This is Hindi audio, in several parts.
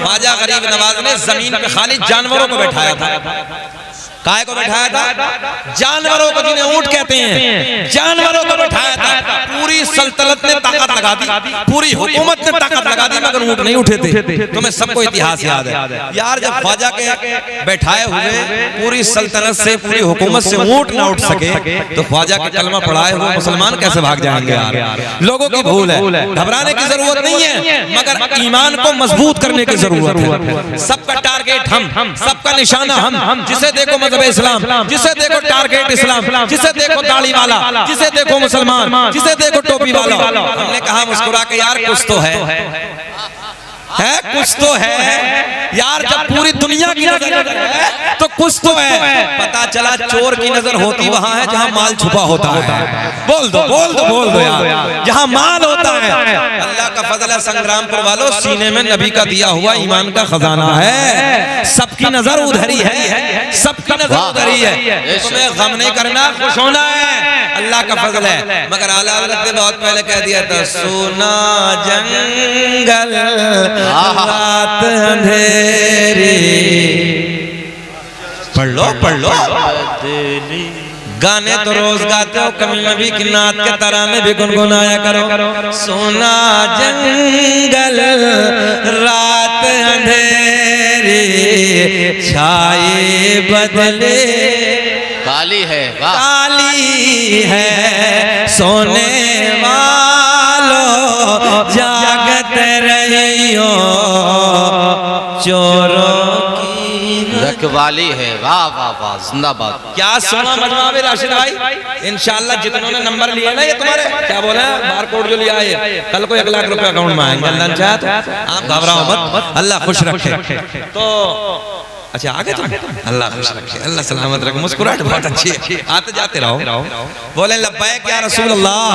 ख्वाजा गरीब नवाज ने जमीन पे खाली जानवरों को बैठाया था। काय को बैठाया था? जानवरों को, जिन्हें ऊंट कहते हैं, जानवरों को बैठाया था। पूरी सल्तनत ने ताकत लगा दी, पूरी हुकूमत ने ताकत लगा दी, मगर ऊंट नहीं उठे थे। तुम्हें सबको इतिहास याद है यार, जब ख्वाजा के बैठाए हुए पूरी सल्तनत से, पूरी हुकूमत से ऊंट ना उठ सके तो ख्वाजा के कलमा पढ़ाए हुए मुसलमान कैसे भाग जाएंगे यार। लोगों की भूल है, घबराने की जरूरत नहीं है, मगर ईमान को मजबूत करने की जरूरत है। सबका टारगेट हम, सबका निशाना हम। जिसे देखो मजहब इस्लाम, जिसे देखो टारगेट इस्लाम, जिसे देखो दाढ़ी वाला, जिसे देखो मुसलमान, जिसे देखो टोपी वाला। हमने कहा मुस्कुरा के यार कुछ तो है कुछ तो है यार। जब पूरी दुनिया की नजर है तो कुछ तो है। पता चला चोर की नजर होती वहां है जहां माल छुपा होता है। बोल दो यार, जहां माल होता है। अल्लाह का फजल है संग्रामपुर वालों, सीने में नबी का दिया हुआ ईमान का खजाना है। सबकी नजर उधर ही है, सबकी नजर उधर ही है। तुम्हें गम नहीं करना, खुश होना है, अल्लाह का फजल है। मगर आला हज़रत ने बहुत पहले कह दिया था, सोना जंगल रात अंधेरी। पढ़ लो गाने तो रोज गाते हो, कभी नबी की नात के तराने भी गुनगुनाया करो। सोना जंगल रात अंधेरी, छाए बदले काली है, काली है, सोने वालों जागते रहियो, चोरों की रखवाली है। वाह वाह वाह, जिंदाबाद। क्या सोना मजमा में राशिद भाई, इंशाल्लाह जितनों ने नंबर लिए ना, ये तुम्हारे क्या बोले बार कोड जो लिया है, कल को 1 लाख रुपए अकाउंट में आएंगे। अल्लाह चाहे तो आप घबराओ मत, अल्लाह खुश रखे। तो अच्छा आगे तुम, अल्लाह खुश रखे, अल्लाह सलामत रखे। मुस्कुराहट बहुत अच्छी है, आते जाते रहो। बोले लब्बैक या रसूल अल्लाह,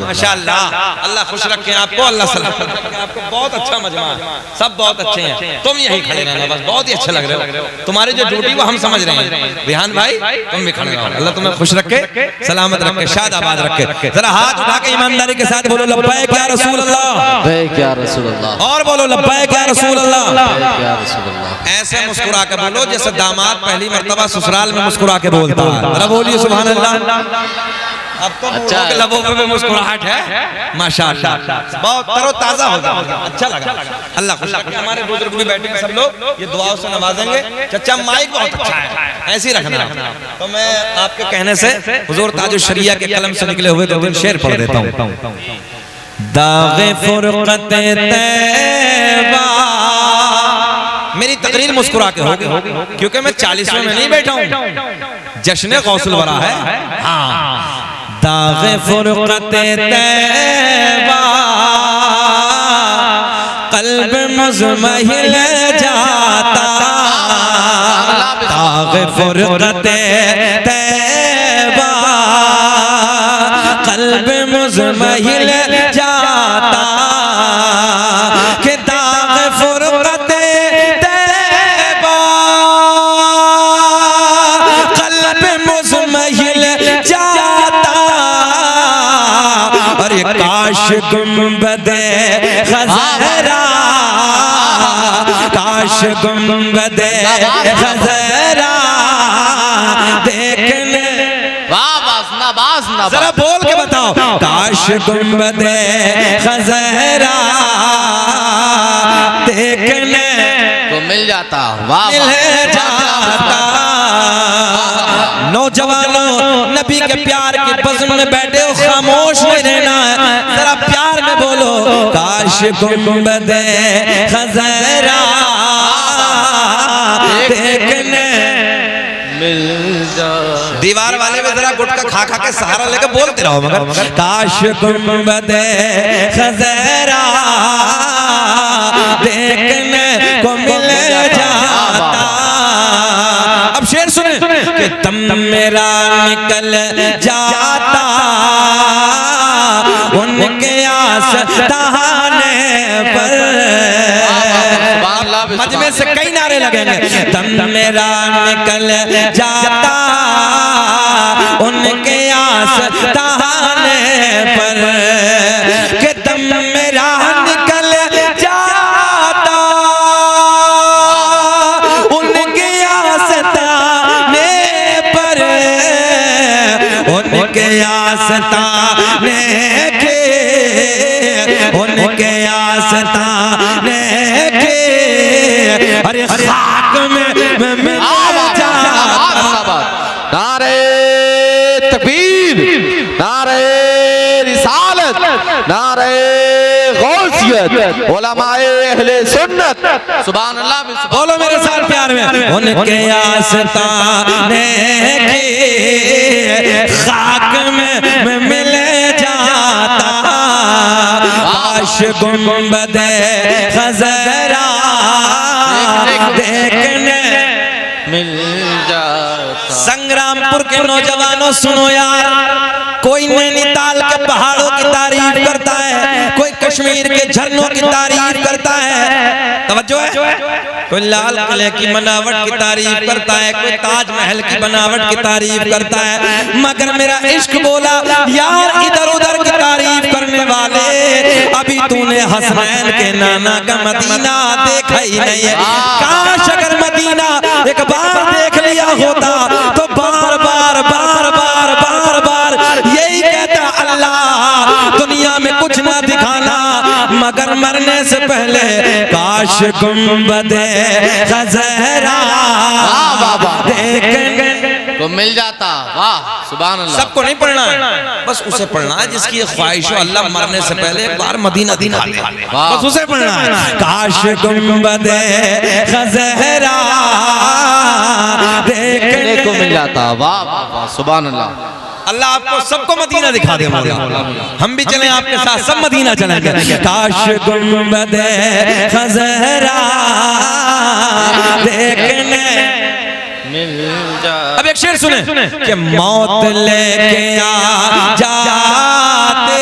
माशाअल्लाह, अल्लाह खुश रखे आपको, अल्लाह सलामत रखे आपको। बहुत अच्छा मजमा, सब बहुत अच्छे हैं। तुम यहीं खड़े रहना बस, बहुत ही अच्छे लग रहे हो। तुम्हारी जो ड्यूटी वो हम समझ रहे हैं। रिहान भाई तुम भी खड़े रहो, अल्लाह तुम्हें खुश रखे, सलामत रखे, शादाबाद रखे। जरा हाथ उठा के ईमानदारी के साथ बोलो लब्बैक या रसूल अल्लाह, लब्बैक या रसूल अल्लाह। और बोलो लब्बैक या रसूल अल्लाह, लब्बैक या रसूल अल्लाह। ऐसे मुस्कुरा के बोलो जैसे दामाद पहली मर्तबा ससुराल में मुस्कुरा के बोलता है। जरा बोलिए सुभान अल्लाह। अब तो अच्छा के लबों पे मुस्कुराहट है, माशाअल्लाह, बहुत तरोताजा हो गया, अच्छा लगा। अल्लाह खुश रखे। हमारे बुजुर्ग भी बैठे हैं सब लोग, ये दुआओं से नवाजेंगे। चचा माइक बहुत अच्छा है, ऐसे ही रखना। तो मैं आपके कहने से हुजूर ताजुश शरिया के कलम से निकले हुए 2 शेर पढ़ देता हूँ। दागे फुरकत तैबा, मेरी तकरीर मुस्कुरा के होगी, क्योंकि मैं 40वें में नहीं बैठा हूं, जश्न गौसुल वरा है। हाँ, दागे फुरकत तैबा, कल्ब मुज़महिल जाता, दागे फुरकत तैबा, कल्ब मुज़महिल जाता, कि दागे फुरकत काश गुंबदे खज़रा, काश गुंबदे खज़रा देखने। जरा बोल के बताओ, काश गुंबदे खज़रा देखने तो मिल जाता, वाह मिल जाता। नौजवानों, नबी के प्यार के बज़्म में बैठे हो, खामोश नहीं रहना है, जरा प्यार में बोलो, काश गुंबदे खज़रा देखने मिल जा। दीवार वाले में जरा गुटका खा खा के सहारा लेके बोलते रहो, मगर काश गुंबदे खज़रा देखने को मिल जाता। अब शेर सुने कि दम मेरा निकल जाता उनके आस्ताने पर। मजमे से कई नारे लगेंगे। दम मेरा निकल जाता उनके आस्ताने पर, कि दम मेरा निकल जाता आस्ताने के अरे खाक में मिल जाता। नारे तकबीर, नारे रिसालत, नारे गौसियत, उलमाए अहले सुन्नत, सुभान अल्लाह। बोलो मेरे साथ प्यार में, उनके आस्ताने के खाक में मिल जाता। काश गुंबदे खजरा देखने मिल जाता। संग्रामपुर के नौजवानों सुनो यार, कोई नैनीताल के पहाड़ों की तारीफ करता है, कोई कश्मीर के झरनों की तारीफ करता है, तवज्जो है, कोई लाल किले की बनावट की तारीफ करता है, कोई ताजमहल की बनावट की तारीफ करता है, मगर मेरा इश्क बोला यार इधर उधर की तारीफ करने वाले, अभी तूने हसनैन के नाना का मदीना देखा ही नहीं है। काश अगर मदीना एक बार देख लिया होता तो बार बार बार बार बार बार यही कहता, अल्लाह दुनिया में कुछ ना दिखाना मगर मरने से पहले काश गुंबदे खजरा देखने को मिल जाता। वाह सुभान अल्लाह। सबको नहीं पढ़ना है, बस उसे पढ़ना है जिसकी ख्वाहिश हो अल्लाह मरने से पहले एक बार मदीना दिखा दे, बस उसे पढ़ना है। काश गुंबदे खजरा देखने को मिल जाता। वाह वाह सुभान अल्लाह। अल्लाह आपको सबको मदीना दिखा दे मौला, हम भी चलें आपके साथ, सब मदीना चलेंगे। काश गुंबदे खजरा देखने मिल जा। अब एक शेर सुने कि मौत लेके आ जाते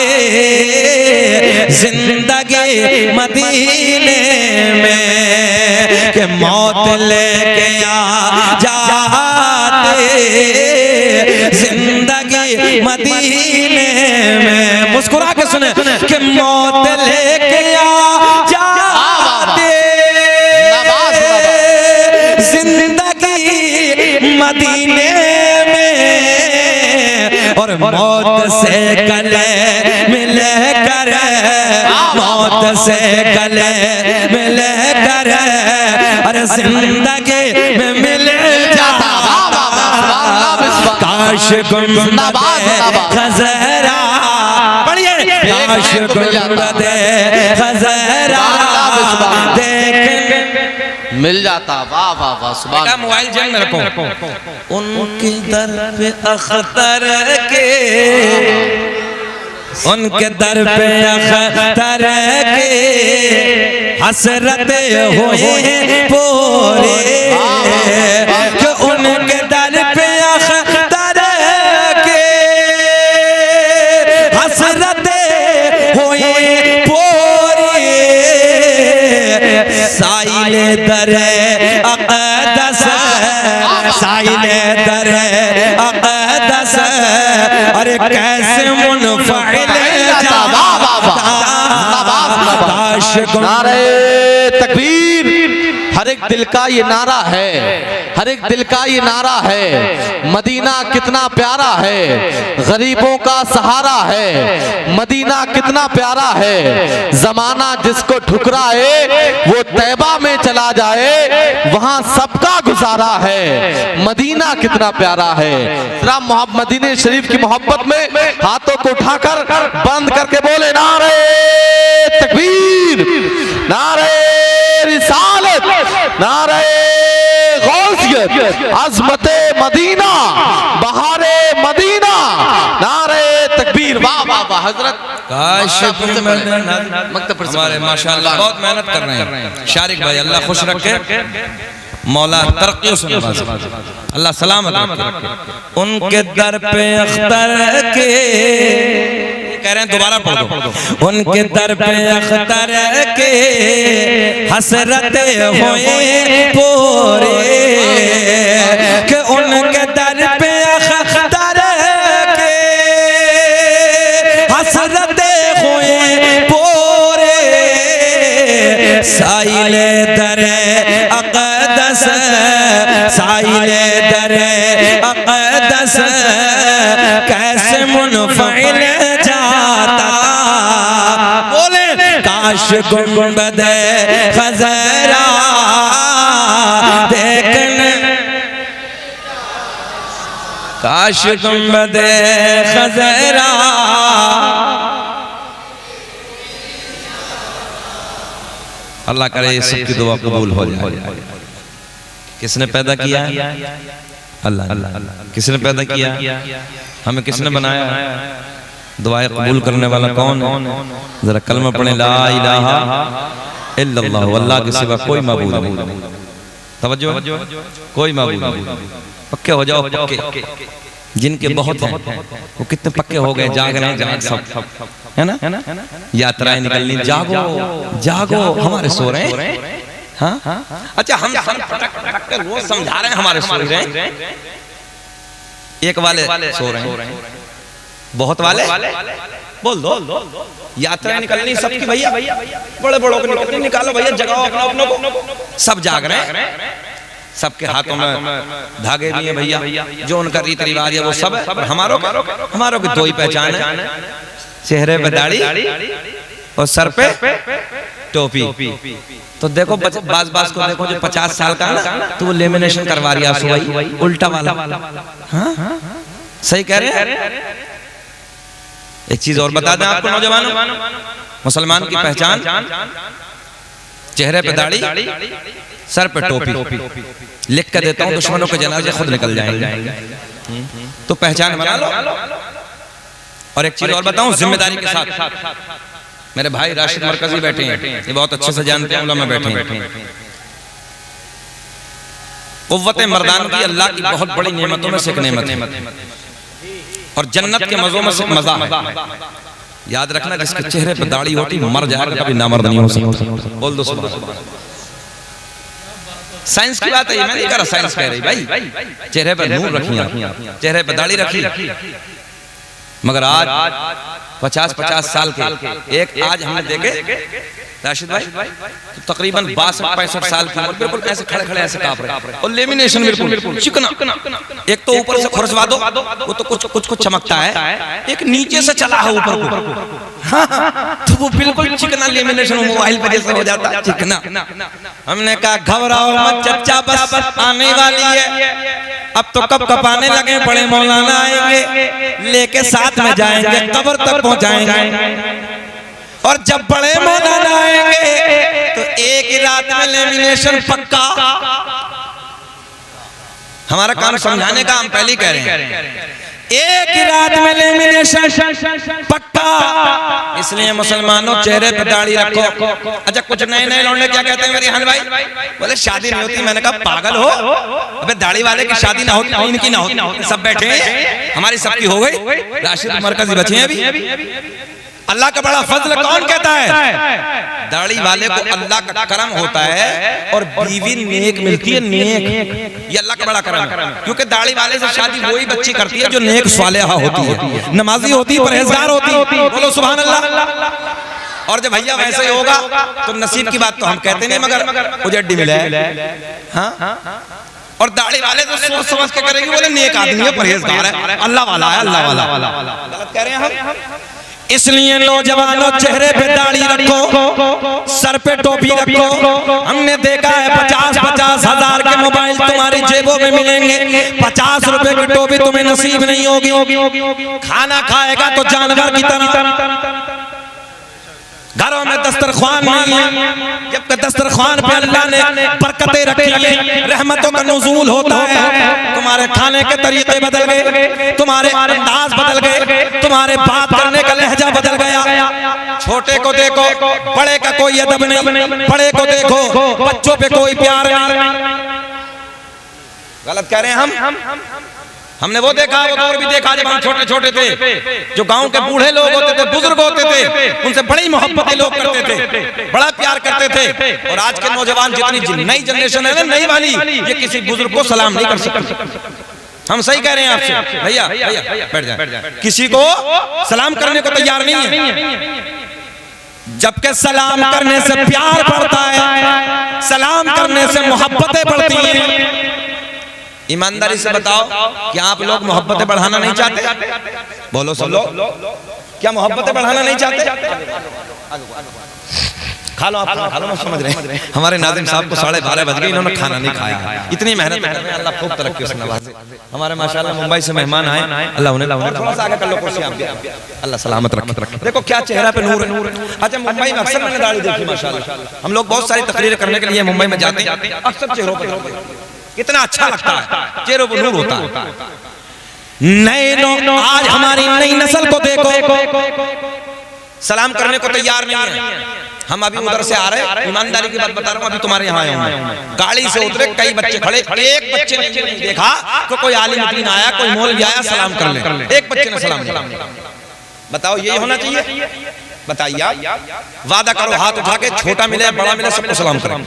जिंदगी मदीने में, कि मौत लेके आ जाते जिंदगी मदीने में। मुस्कुरा के सुने कि मौत लेके आ जाते जिंदगी मदीने में, और मौत से गले मिले कर, मौत से गले मिले कर, अरे जिंदगी में मिल जाता। काश गुंबदे खजरा, पढ़िए, काश गुंबदे खजरा देखने मिल जाता। वाह वाह वाह सुभान। मोबाइल जेब में रखो। उनके दर पे अख्तर के, उनके दर पे अख्तर के हसरत हुए पूरे, कि उनके दर पे अख्तर के हसरत हुए पूरे, साइले दरे अक़दस, साइले दरे अक़दस, अरे कैसे मुनफ़िल जाता। नारे तकबीर। हर एक दिल का ये नारा है, हर एक दिल का ये नारा है, मदीना कितना प्यारा है, गरीबों का सहारा है, मदीना कितना प्यारा है, जमाना जिसको ठुकराए वो तैबा में चला जाए, वहां सबका गुजारा है, मदीना कितना प्यारा है। जरा मदीने शरीफ की मोहब्बत में हाथों को उठाकर बंद करके बोले नारे तकबीर, नारे रिसालत, नारे गौसियत, अज़मते मदीना, बहारे मदीना, नारे तकबीर। वाह वाह वाह हजरत। काश मकतब हमारे माशाअल्लाह बहुत मेहनत कर रहे हैं शारिक भाई, अल्लाह खुश रखे, मौला तरक्की से नवाजे, अल्लाह सलामत रखे। उनके दर पे अख्तर के, कह रहे हैं दोबारा पढ़ दो, उनके दर पे अख्तर के हसरत हुए पूरे, कि उनके दर पे अख्तर के हसरत हुए पूरे, साइले दरे अक़दस, साइले दरे अक़दस, कैसे मुनफ़िल जाता। बोले काश काश गुंबद खजरा देखने, काश गुंबद खजरा। अल्लाह करे सबकी दुआ कबूल हो जाए। किसने पैदा किया? अल्लाह। किसने पैदा किया? हमें किसने बनाया? दुआएं कबूल करने वाला कौन है? जरा कलमा पढ़े, ला इलाहा इल्लल्लाह, अल्लाह के सिवा कोई माबूद नहीं। तवज्जो, कोई माबूद नहीं। पक्के हो जाओ, पक्के। जिनके बहुत हैं वो कितने पक्के हो गए, जाग रहे हैं, जाग सब, है ना? यात्राएं निकलनी, जागो जागो, हमारे सो रहे हैं। हाँ, अच्छा, हम सन पटक पटक कर वो समझा रहे हैं, हमारे सो रहे हैं। एक वाले सो रहे हैं, बहुत वाले बोल दो। यात्राएं निकलनी सबकी भैया, बड़े बड़ों को निकलनी, निकालो भैया, जगाओ अपनों को। सब जाग रहे हैं, सबके हाथों में धागे भी हैं भैया, जो उनका रीति रिवाज है वो सब है। हमारों की दो ही पहचान है, चेहरे पे दाढ़ी और सर पे टोपी। तो देखो बाज को देखो, जो 50 साल का है ना, तो वो लेमिनेशन करवा रही है, सुई उल्टा वाला। हाँ, सही कह रहे हैं। एक चीज और बता दें आपको नौजवानों, मुसलमान की पहचान चेहरे पे दाढ़ी, सर पे टोपी। लिख कर देता हूँ, दुश्मनों के जनाजे खुद निकल जाएंगे। तो पहचान बना लो। और एक चीज और बताऊं जिम्मेदारी के साथ, मेरे भाई राशिद मरकजी बैठे हैं, ये बहुत अच्छे से जानते हैं, उलमा बैठे हैं। कुव्वत मर्दान की अल्लाह की बहुत बड़ी नेमतों में से एक नेमत है, और जन्नत के मजों में से मजा है। याद रखना, जिसके चेहरे पे दाढ़ी होती मर जाएगा, कभी नामर्द नहीं हो सकता। बोल दो सुभान अल्लाह। साइंस की बात है, मैं नहीं कर रहा, साइंस कह रही भाई, चेहरे पे नूर रखिए, चेहरे पे दाढ़ी रखिए। मगर आज 50-50 साल के एक आज हमने देखे राशिद भाई, तो तकरीबन 62-65 साल की उम्र, बिल्कुल ऐसे खड़े ऐसे कांप रहे, और लेमिनेशन बिल्कुल चिकना। एक तो ऊपर से खुरसवा दो, वो तो कुछ चमकता है, एक नीचे से चला है ऊपर को, तो वो बिल्कुल चिकना लेमिनेशन मोबाइल पे जैसे हो जाता है, चिकना। हमने कहा घबराओ मत चच्चा, बस आने वाली है। अब तो कब आने लगे, बड़े मौलाना आएंगे, लेके साथ में जाएंगे, कब्र तक पहुंचाएंगे। और जब बड़े मौलाना आएंगे तो एक ही रात में लेमिनेशन पक्का। हमारा काम समझाने का, हम पहले कह रहे हैं, एक ही रात में लेमिनेशन पक्का। इसलिए मुसलमानों, चेहरे पे दाढ़ी रखो। अच्छा, कुछ नए लौंडे क्या कहते हैं मेरे हन भाई, बोले शादी नहीं होती। मैंने कहा पागल हो, अबे दाढ़ी वाले की शादी ना होती, इनकी ना होती। सब बैठे हैं, हमारी सबकी हो गई, राशिद मरकजी बचे हैं अभी। अल्लाह का बड़ा फजल कौन कहता है? दाढ़ी वाले को अल्लाह का करम होता है, और बीवी नेक मिलती है, नेक। ये अल्लाह का बड़ा करम है, क्योंकि दाढ़ी वाले से शादी वही बच्ची करती है जो नेक सालेहा होती है, नमाजी होती है, परहेजगार होती है। बोलो सुभान अल्लाह। और जब भैया वैसे ही होगा तो नसीब की बात तो हम कहते नहीं, मगर उजड्डी मिले। हाँ, और दाढ़ी वाले तो सोच समझ के करेंगे, बोले नेक आदमी है, परहेजगार है, अल्लाह वाला है, अल्लाह वाला। गलत कह रहे हैं हम। इसलिए नौजवानों, चेहरे पे दाढ़ी रखो, सर पे टोपी रखो। हमने देखा है 50-50 हजार के मोबाइल तुम्हारी जेबों में मिलेंगे, 50 रुपए की टोपी तुम्हें नसीब नहीं होगी। खाना खाएगा तो जानवर की तरह। घरों में दस्तरख्वान नहीं है, जबकि दस्तरख्वान पे अल्लाह ने बरकतें रखी हैं, रहमतों का नुज़ूल होता है। तुम्हारे खाने के तरीके बदल गए, तुम्हारे अंदाज बदल गए, तुम्हारे बात करने का लहजा बदल गया। छोटे को देखो, बड़े का कोई अदब नहीं, बड़े को देखो, बच्चों पे कोई प्यार नहीं। गलत कह रहे हैं हम। हमने वो देखा, वो दौर भी देखा जब हम छोटे थे, जो गांव के बूढ़े लोग होते थे, बुजुर्ग होते थे, उनसे बड़ी मोहब्बतें लोग करते थे, बड़ा प्यार करते थे। और आज के नौजवान, जितनी नई जनरेशन है ना, नई वाली, ये किसी बुजुर्ग को सलाम नहीं कर सकते। हम सही कह रहे हैं आपसे भैया, बैठ जाए, किसी को सलाम करने को तैयार नहीं है। जबकि सलाम करने से प्यार बढ़ता है, सलाम करने से मोहब्बतें बढ़ती हैं। ईमानदारी से बताओ, क्या आप लोग मोहब्बतें बढ़ाना नहीं चाहते? बोलो सब लोग, क्या मोहब्बतें बढ़ाना नहीं चाहते? खा लो आप, खा लो, मैं समझ रहे हैं। हमारे नाज़िम साहब को 12:30 बज गए, इन्होंने खाना नहीं खाया। इतनी मेहनत कर रहे हैं, अल्लाह खूब तरक्की उससे नवाजे। हमारे माशाल्लाह मुंबई से मेहमान आए, अल्लाह उन्हें थोड़ा सा आगे कर लो कुर्सी आप, अल्लाह सलामत रखे। देखो क्या चेहरा पे नूर है। अच्छा मुंबई में अक्सर मैंने दाढ़ी देखी माशाल्लाह, हम लोग बहुत सारी तकरीर करने के लिए मुंबई में जाते हैं, अक्सर चेहरों पर कितना अच्छा लगता है, चेहरों पर नूर होता है। नए लोग आज हमारी नई नस्ल को देखो, सलाम करने को तैयार नहीं है। हम अभी उधर से आ रहे, ईमानदारी की बात बता रहा हूँ, अभी तुम्हारे यहाँ आए हूँ, गाड़ी से उतरे, कई बच्चे खड़े, एक बच्चे ने नहीं देखा तो कोई आलिम दीन आया, कोई मौलवी आया सलाम कर ले, एक बच्चे ने सलाम नहीं। बताओ ये होना चाहिए? बताइए, वादा करो हाथ उठा के, छोटा मिले बड़ा मिले सबको सलाम करें।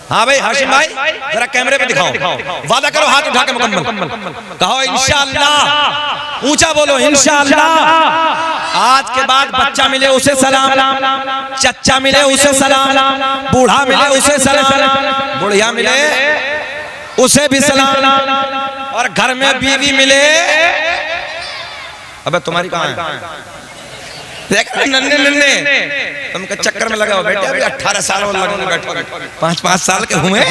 हाँ भाई हाशिम भाई जरा कैमरे पे दिखाओ, वादा करो हाथ उठा के मुकम्मल कहो इंशाअल्लाह, ऊंचा बोलो इंशाअल्लाह। आज के बाद बच्चा मिले उसे सलाम, चच्चा मिले उसे सलाम, बूढ़ा मिले उसे सलाम, बुढ़िया मिले उसे भी सलाम, और घर में बीवी मिले, अबे तुम्हारी कहाँ है? देख नन्हे नन्हे तुमके चक्कर में लगा हो बेटे, अभी 18 साल और लगोगे, बैठो 5-5 साल के हुए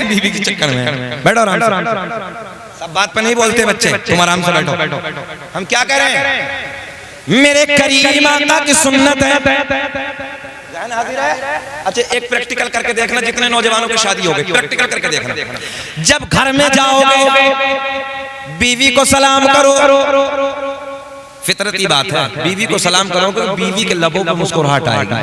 बीवी के चक्कर में, बैठो आराम से, सब बात पे नहीं बोलते बच्चे, तुम आराम से बैठो। हम क्या कह रहे हैं? मेरे करीम आका की सुन्नत है, ध्यान हाजिर है। अच्छा एक प्रैक्टिकल करके देखना, जितने नौजवानों की शादी हो गई प्रैक्टिकल करके देखना, जब घर में जाओगे बीवी को सलाम करो, फितरती बात है, बीवी को सलाम करोगे बीवी के लबों पर मुस्कुराहट आएगी।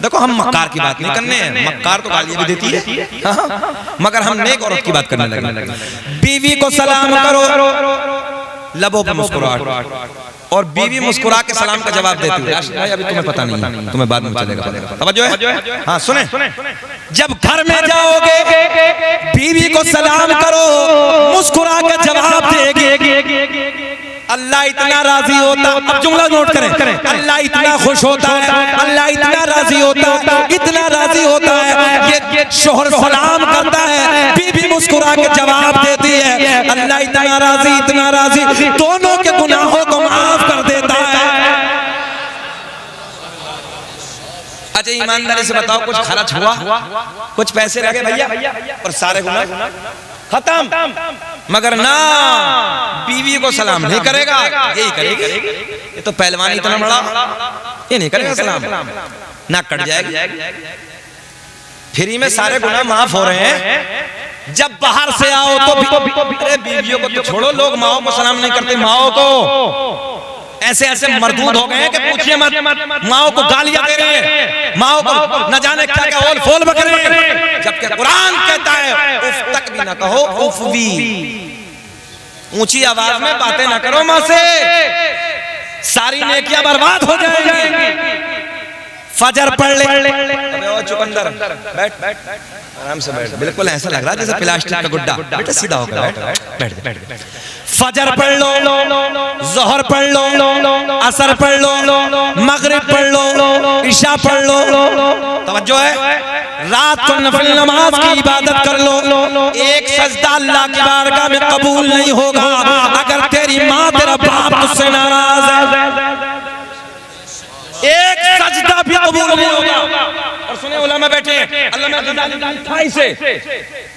देखो हम मक्कार की बात नहीं करने हैं, मक्कार तो गालियां भी देती है, हाँ, मगर हम नेक औरत की बात करने लगे। बीवी को सलाम करो, लबों पर मुस्कुराहट, और बीवी मुस्कुरा के सलाम का जवाब देती है। भाई अभी तुम्हें पता नहीं है, तुम्हें बाद में चलेगा, तवज्जो है? हाँ सुने, जब घर में जाओगे बीवी को सलाम करो, मुस्कुरा के जवाब देगी। अल्लाह इतना राजी होता, अब जुमला नोट करें, अल्लाह इतना खुश होता है, अल्लाह इतना राजी होता है, इतना राजी होता है, ये शोहर सलाम करता है, बीवी मुस्कुरा के जवाब देती है, अल्लाह इतना राजी, दोनों के गुनाहों को माफ कर देता है। अच्छा ईमानदारी से बताओ, कुछ खर्च हुआ, कुछ पैसे लगे भैया, और सारे गुनाह खत्म, मगर ना बीवी को सलाम नहीं करेगा, यही करेगी, ये तो पहलवान इतना बड़ा, ये नहीं करेगा सलाम, ना कट जाएगी। फ्री में सारे गुनाह माफ हो रहे हैं। जब बाहर से आओ तो अरे बीवियों को तो छोड़ो, लोग माओ को सलाम नहीं करते, माओ को ऐसे ऐसे मरदूद हो गए हैं कि पूछिए मत, माओ को गालियां दे रहे हैं, माओ को न जाने क्या क्या ओल फोल बक रहे हैं, जबकि कुरान कहता है उफ तक भी ना कहो, उफ भी, ऊंची आवाज में बातें ना करो मां से, सारी नेकियां बर्बाद हो जाएंगी। फजर पढ़ ले, अबे ओ चुकंदर बैठ, आराम से बैठ, बिल्कुल ऐसा लग रहा है जैसे प्लास्टिक का गुड्डा, बेटा सीधा होकर बैठ। फजर पढ़ लो, जोहर पढ़ लो, असर पढ़ लो, मगरिब पढ़ लो, इशा पढ़ लो, तवज्जो है, रात को नफिल नमाज की इबादत कर लो। एक सजदा अल्लाह की बारगाह में कबूल नहीं होगा अगर तेरी माँ तेरा बाप तुझसे नाराज है, एक सजदा भी कबूल नहीं होगा। और सुने उलमा बैठे हैं,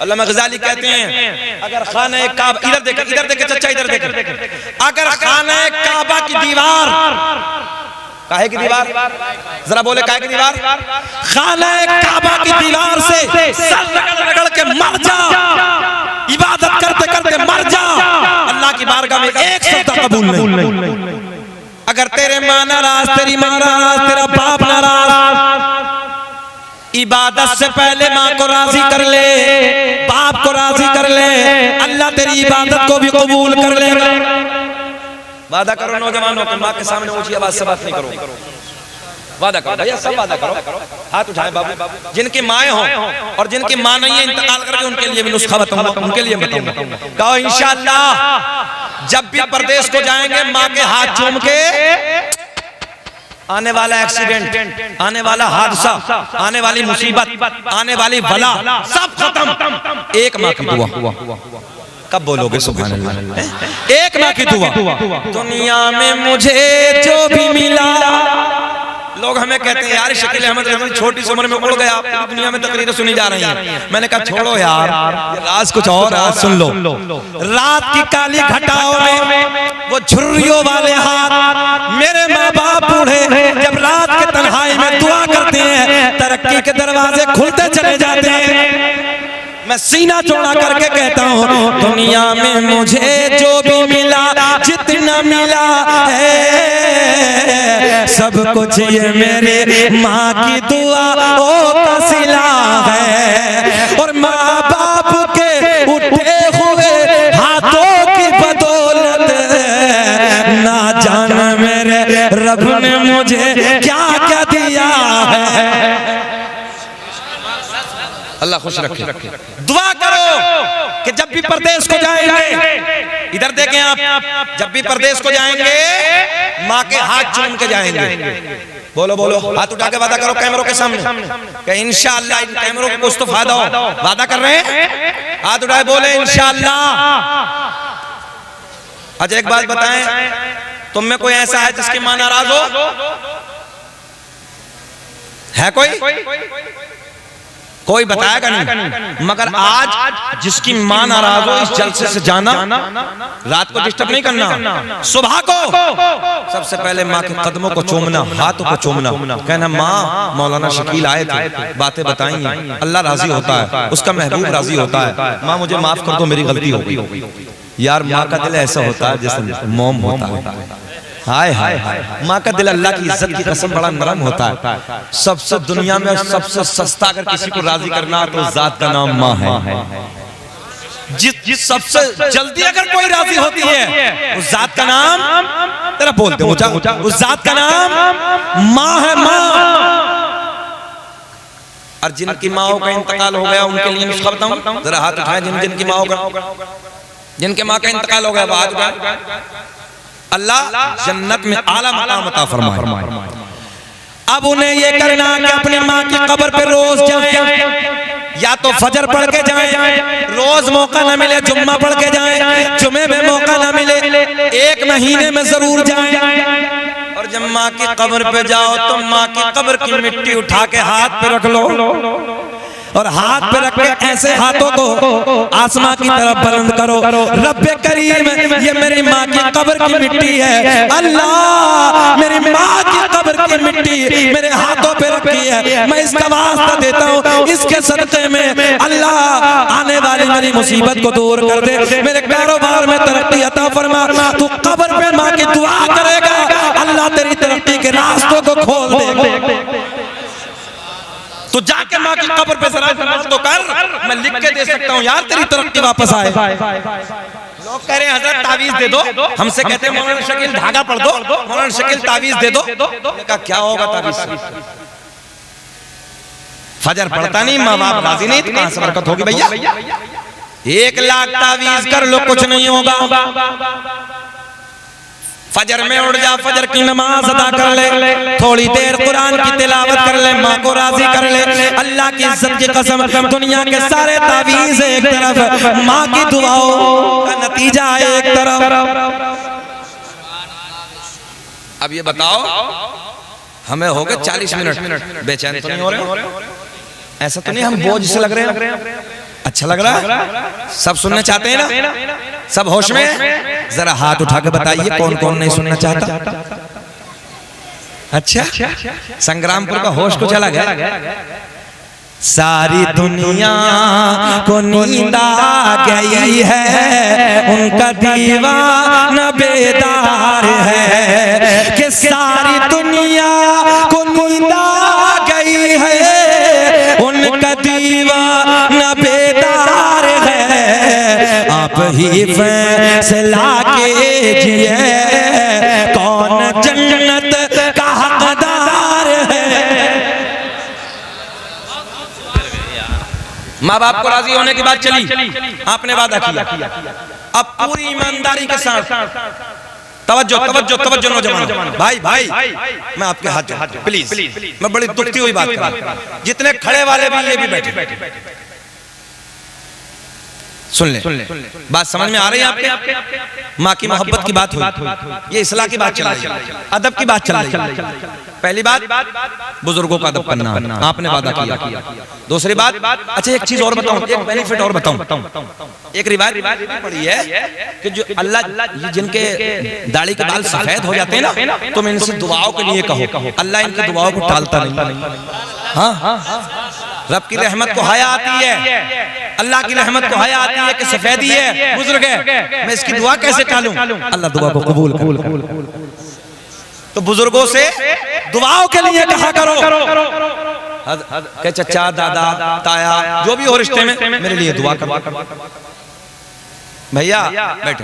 अल्लामा गज़ाली कहते हैं अगर खाने काबा, इधर देखे चचा, इधर देखे, अगर खाने काबा की दीवार, काहे की दीवार, जरा बोले काहे की दीवार, खाने काबा की दीवार से सर रगड़ के मर जा, इबादत करते करते मर जा, अल्लाह की बारगाह में एक सजदा कबूल नहीं। अगर तेरे माँ नाराज, तेरी माँ नाराज, तेरा बाप नाराज, इबादत से पहले माँ को राजी कर ले, बाप को राजी कर ले, अल्लाह तेरी इबादत को भी कबूल कर लेगा। वादा करो नौजवानों को, माँ के सामने ऊंची आवाज से बात नहीं करो, वादा करो भैया, सब वादा करो, हाथ उठाएं बाबू, जिनकी माएँ हों और जिनकी माँ नहीं है इंतकाल करके, उनके लिए भी नुस्खा बताऊंगा, उनके लिए बताऊंगा। कहो इंशाअल्लाह जब भी परदेश को जाएंगे माँ के हाथ चूम के, आने वाला एक्सीडेंट, आने वाला हादसा, आने वाली मुसीबत, आने वाली बला सब खत्म, एक माँ की दुआ। कब बोलोगे सुभान अल्लाह? एक माँ की दुआ। दुनिया में मुझे जो भी मिला लोग हमें कहते हैं यार शकील अहमद रज़वी छोटी सी उम्र में उड़ गया, आप दुनिया में तकरीरें सुनी जा रही हैं। मैंने कहा छोड़ो यार, राज कुछ और है, सुन लो। रात की काली घटाओं में वो झुर्रियों वाले हाथ, मेरे माँ बाप बूढ़े जब रात के तन्हाई में दुआ करते हैं, तरक्की के दरवाजे खुलते चले जाते हैं। मैं सीना चौड़ा करके कहता हूँ, दुनिया में मुझे जो भी मिला, जितना मिला है, सब कुछ ये मेरे माँ की दुआ का सिला है। और माँ बाप के उठे हुए हाथों की बदौलत ना जाने मेरे रब ने मुझे क्या क्या दिया है। अल्लाह खुश रखे। दुआ करो कि जब भी परदेश को जाएंगे, इधर देखें आप, जब भी परदेश को जाएंगे माँ के हाथ चूम के जाएंगे। बोलो बोलो, हाथ उठा के वादा करो कैमरों के सामने कि इंशाअल्लाह इन कैमरों को कुछ तो फायदा हो। वादा कर रहे हैं? हाथ उठाए बोले इंशाअल्लाह। अच्छा एक बात बताएं, तुम में कोई ऐसा है जिसकी माँ नाराज हो? है कोई बताएगा नहीं। मगर आज जिसकी मां नाराज हो, इस जलसे से जाना, रात को डिस्टर्ब नहीं करना, सुबह को सबसे पहले माँ के कदमों को चूमना, हाथों को चूमना, कहना माँ मौलाना शकील आए थे, बातें बताई, अल्लाह राजी होता है, उसका महबूब राजी होता है, माँ मुझे माफ कर दो मेरी गलती हो गई। यार माँ का दिल ऐसा होता है जैसे मोम होता है। हाय हाय हाय, माँ का दिल अल्लाह की इज्जत की कसम बड़ा नरम होता है। सबसे दुनिया में सबसे सस्ता अगर किसी को राजी करना तो जात का नाम माँ है। जिस सबसे जल्दी अगर कोई राजी होती है उस जात का नाम, तेरा बोलते ऊंचा, उस जात का नाम माँ है। माँ। और जिनकी माओ का इंतकाल हो गया उनके लिए नुस्खा बताऊं, जरा हाथ उठाएं। जिनकी माओ का, जिनके माँ का इंतकाल हो गया वो हाथ उठाएं। अल्लाह जन्नत में आला मकाम अता फरमाए। अब उन्हें ये करना कि अपनी माँ की कब्र पे रोज जाएं, या तो फजर पढ़ के जाएं, रोज मौका न मिले जुम्मा पढ़ के जाएं, जुमे में मौका न मिले एक महीने में जरूर जाएं। और जब माँ की कब्र पे जाओ तो माँ की कब्र की मिट्टी उठा के हाथ पे रख लो, और हाथ पे रख के ऐसे हाथों को आसमां की तरफ बुलंद करो, रब्बे करीम ये मेरी माँ की कब्र की मिट्टी है, अल्लाह मेरी माँ की कब्र की मिट्टी मेरे हाथों पे रखी है, मैं इसका वास्ता देता हूँ, इसके सदक़े में अल्लाह आने वाली मेरी मुसीबत को दूर कर दे, मेरे कारोबार में तरक्की अता फरमा। तू कब्र पे माँ की दुआ करेगा, अल्लाह तेरी तरक्की के रास्तों को खोल देगा। तो जाके माँ की कब्र पे जरा तो कर, मैं लिख के दे सकता हूँ यार तेरी तरक्की वापस आए। लोग कह रहे हैं हजरत तावीज दे दो, हमसे कहते हैं मौलाना शकील धागा पढ़ दो, मौलाना शकील तावीज दे दो। कहा क्या होगा तावीज से? फजर पढ़ता नहीं, माँ बाप राजी नहीं, तो कहां से बरकत होगी भैया? 1 लाख तावीज कर लो कुछ नहीं होगा। फजर में उठ जा, फजर की नमाज अदा कर ले, थोड़ी देर कुरान की तिलावत कर ले, माँ को राजी कर ले, अल्लाह की इज्जत की कसम दुनिया के सारे तावीज़ एक तरफ, माँ की दुआओं का नतीजा एक तरफ। अब ये बताओ हमें हो गए 40 मिनट, बेचैन तो नहीं हो रहे? ऐसा तो नहीं हम बोझ से लग रहे हैं? अच्छा लग रहा है? सब सुनना चाहते हैं ना? सब होश में? जरा हाथ उठा के बताइए कौन कौन नहीं सुनना चाहता। अच्छा, संग्रामपुर का होश को चला गया। सारी दुनिया को नींद आ गई है, उनका दीवाना बेदार है, कि सारी दुनिया को नींद आ गई है, उनका दीवाना बेदार है। आप ही फैसला कीजिए कौन जन्नत का हकदार है। माँ बाप को राजी होने की बात चली, आपने वादा किया, अब पूरी ईमानदारी के साथ तवज्जो तवज्जो तवज्जो नौजवान भाई भाई, मैं आपके हाथ प्लीज, मैं बड़ी दुखती हुई बात कर रहा हूं, जितने खड़े वाले भी ये भी बैठे, सुन ले, बात समझ में आ रही है आपके? माँ की मोहब्बत की बात हुई, ये इस्लाह की बात चल रही है, अदब की बात चल रही है। पहली बात, बुजुर्गों का अदब करना, आपने वादा किया। दूसरी बात, अच्छा एक चीज और बताऊं, एक बेनिफिट और बताऊं। एक रिवायत पड़ी है कि जो अल्लाह, जिनके दाढ़ी के बाल सफेद हो जाते हैं ना, तुम इनसे दुआओं के लिए कहो, अल्लाह इनकी दुआओं को टालता नहीं। हाँ, रब की रहमत को हया आती है, अल्लाह की रहमत को हया आती है कि सफेदी है, बुजुर्ग है, मैं इसकी दुआ कैसे टालूं? अल्लाह दुआ को कबूल कर। तो बुजुर्गों से दुआओं के लिए कहा करो कि चचा, दादा, ताया, जो भी हो रिश्ते में, मेरे लिए दुआ करो। भैया बैठे,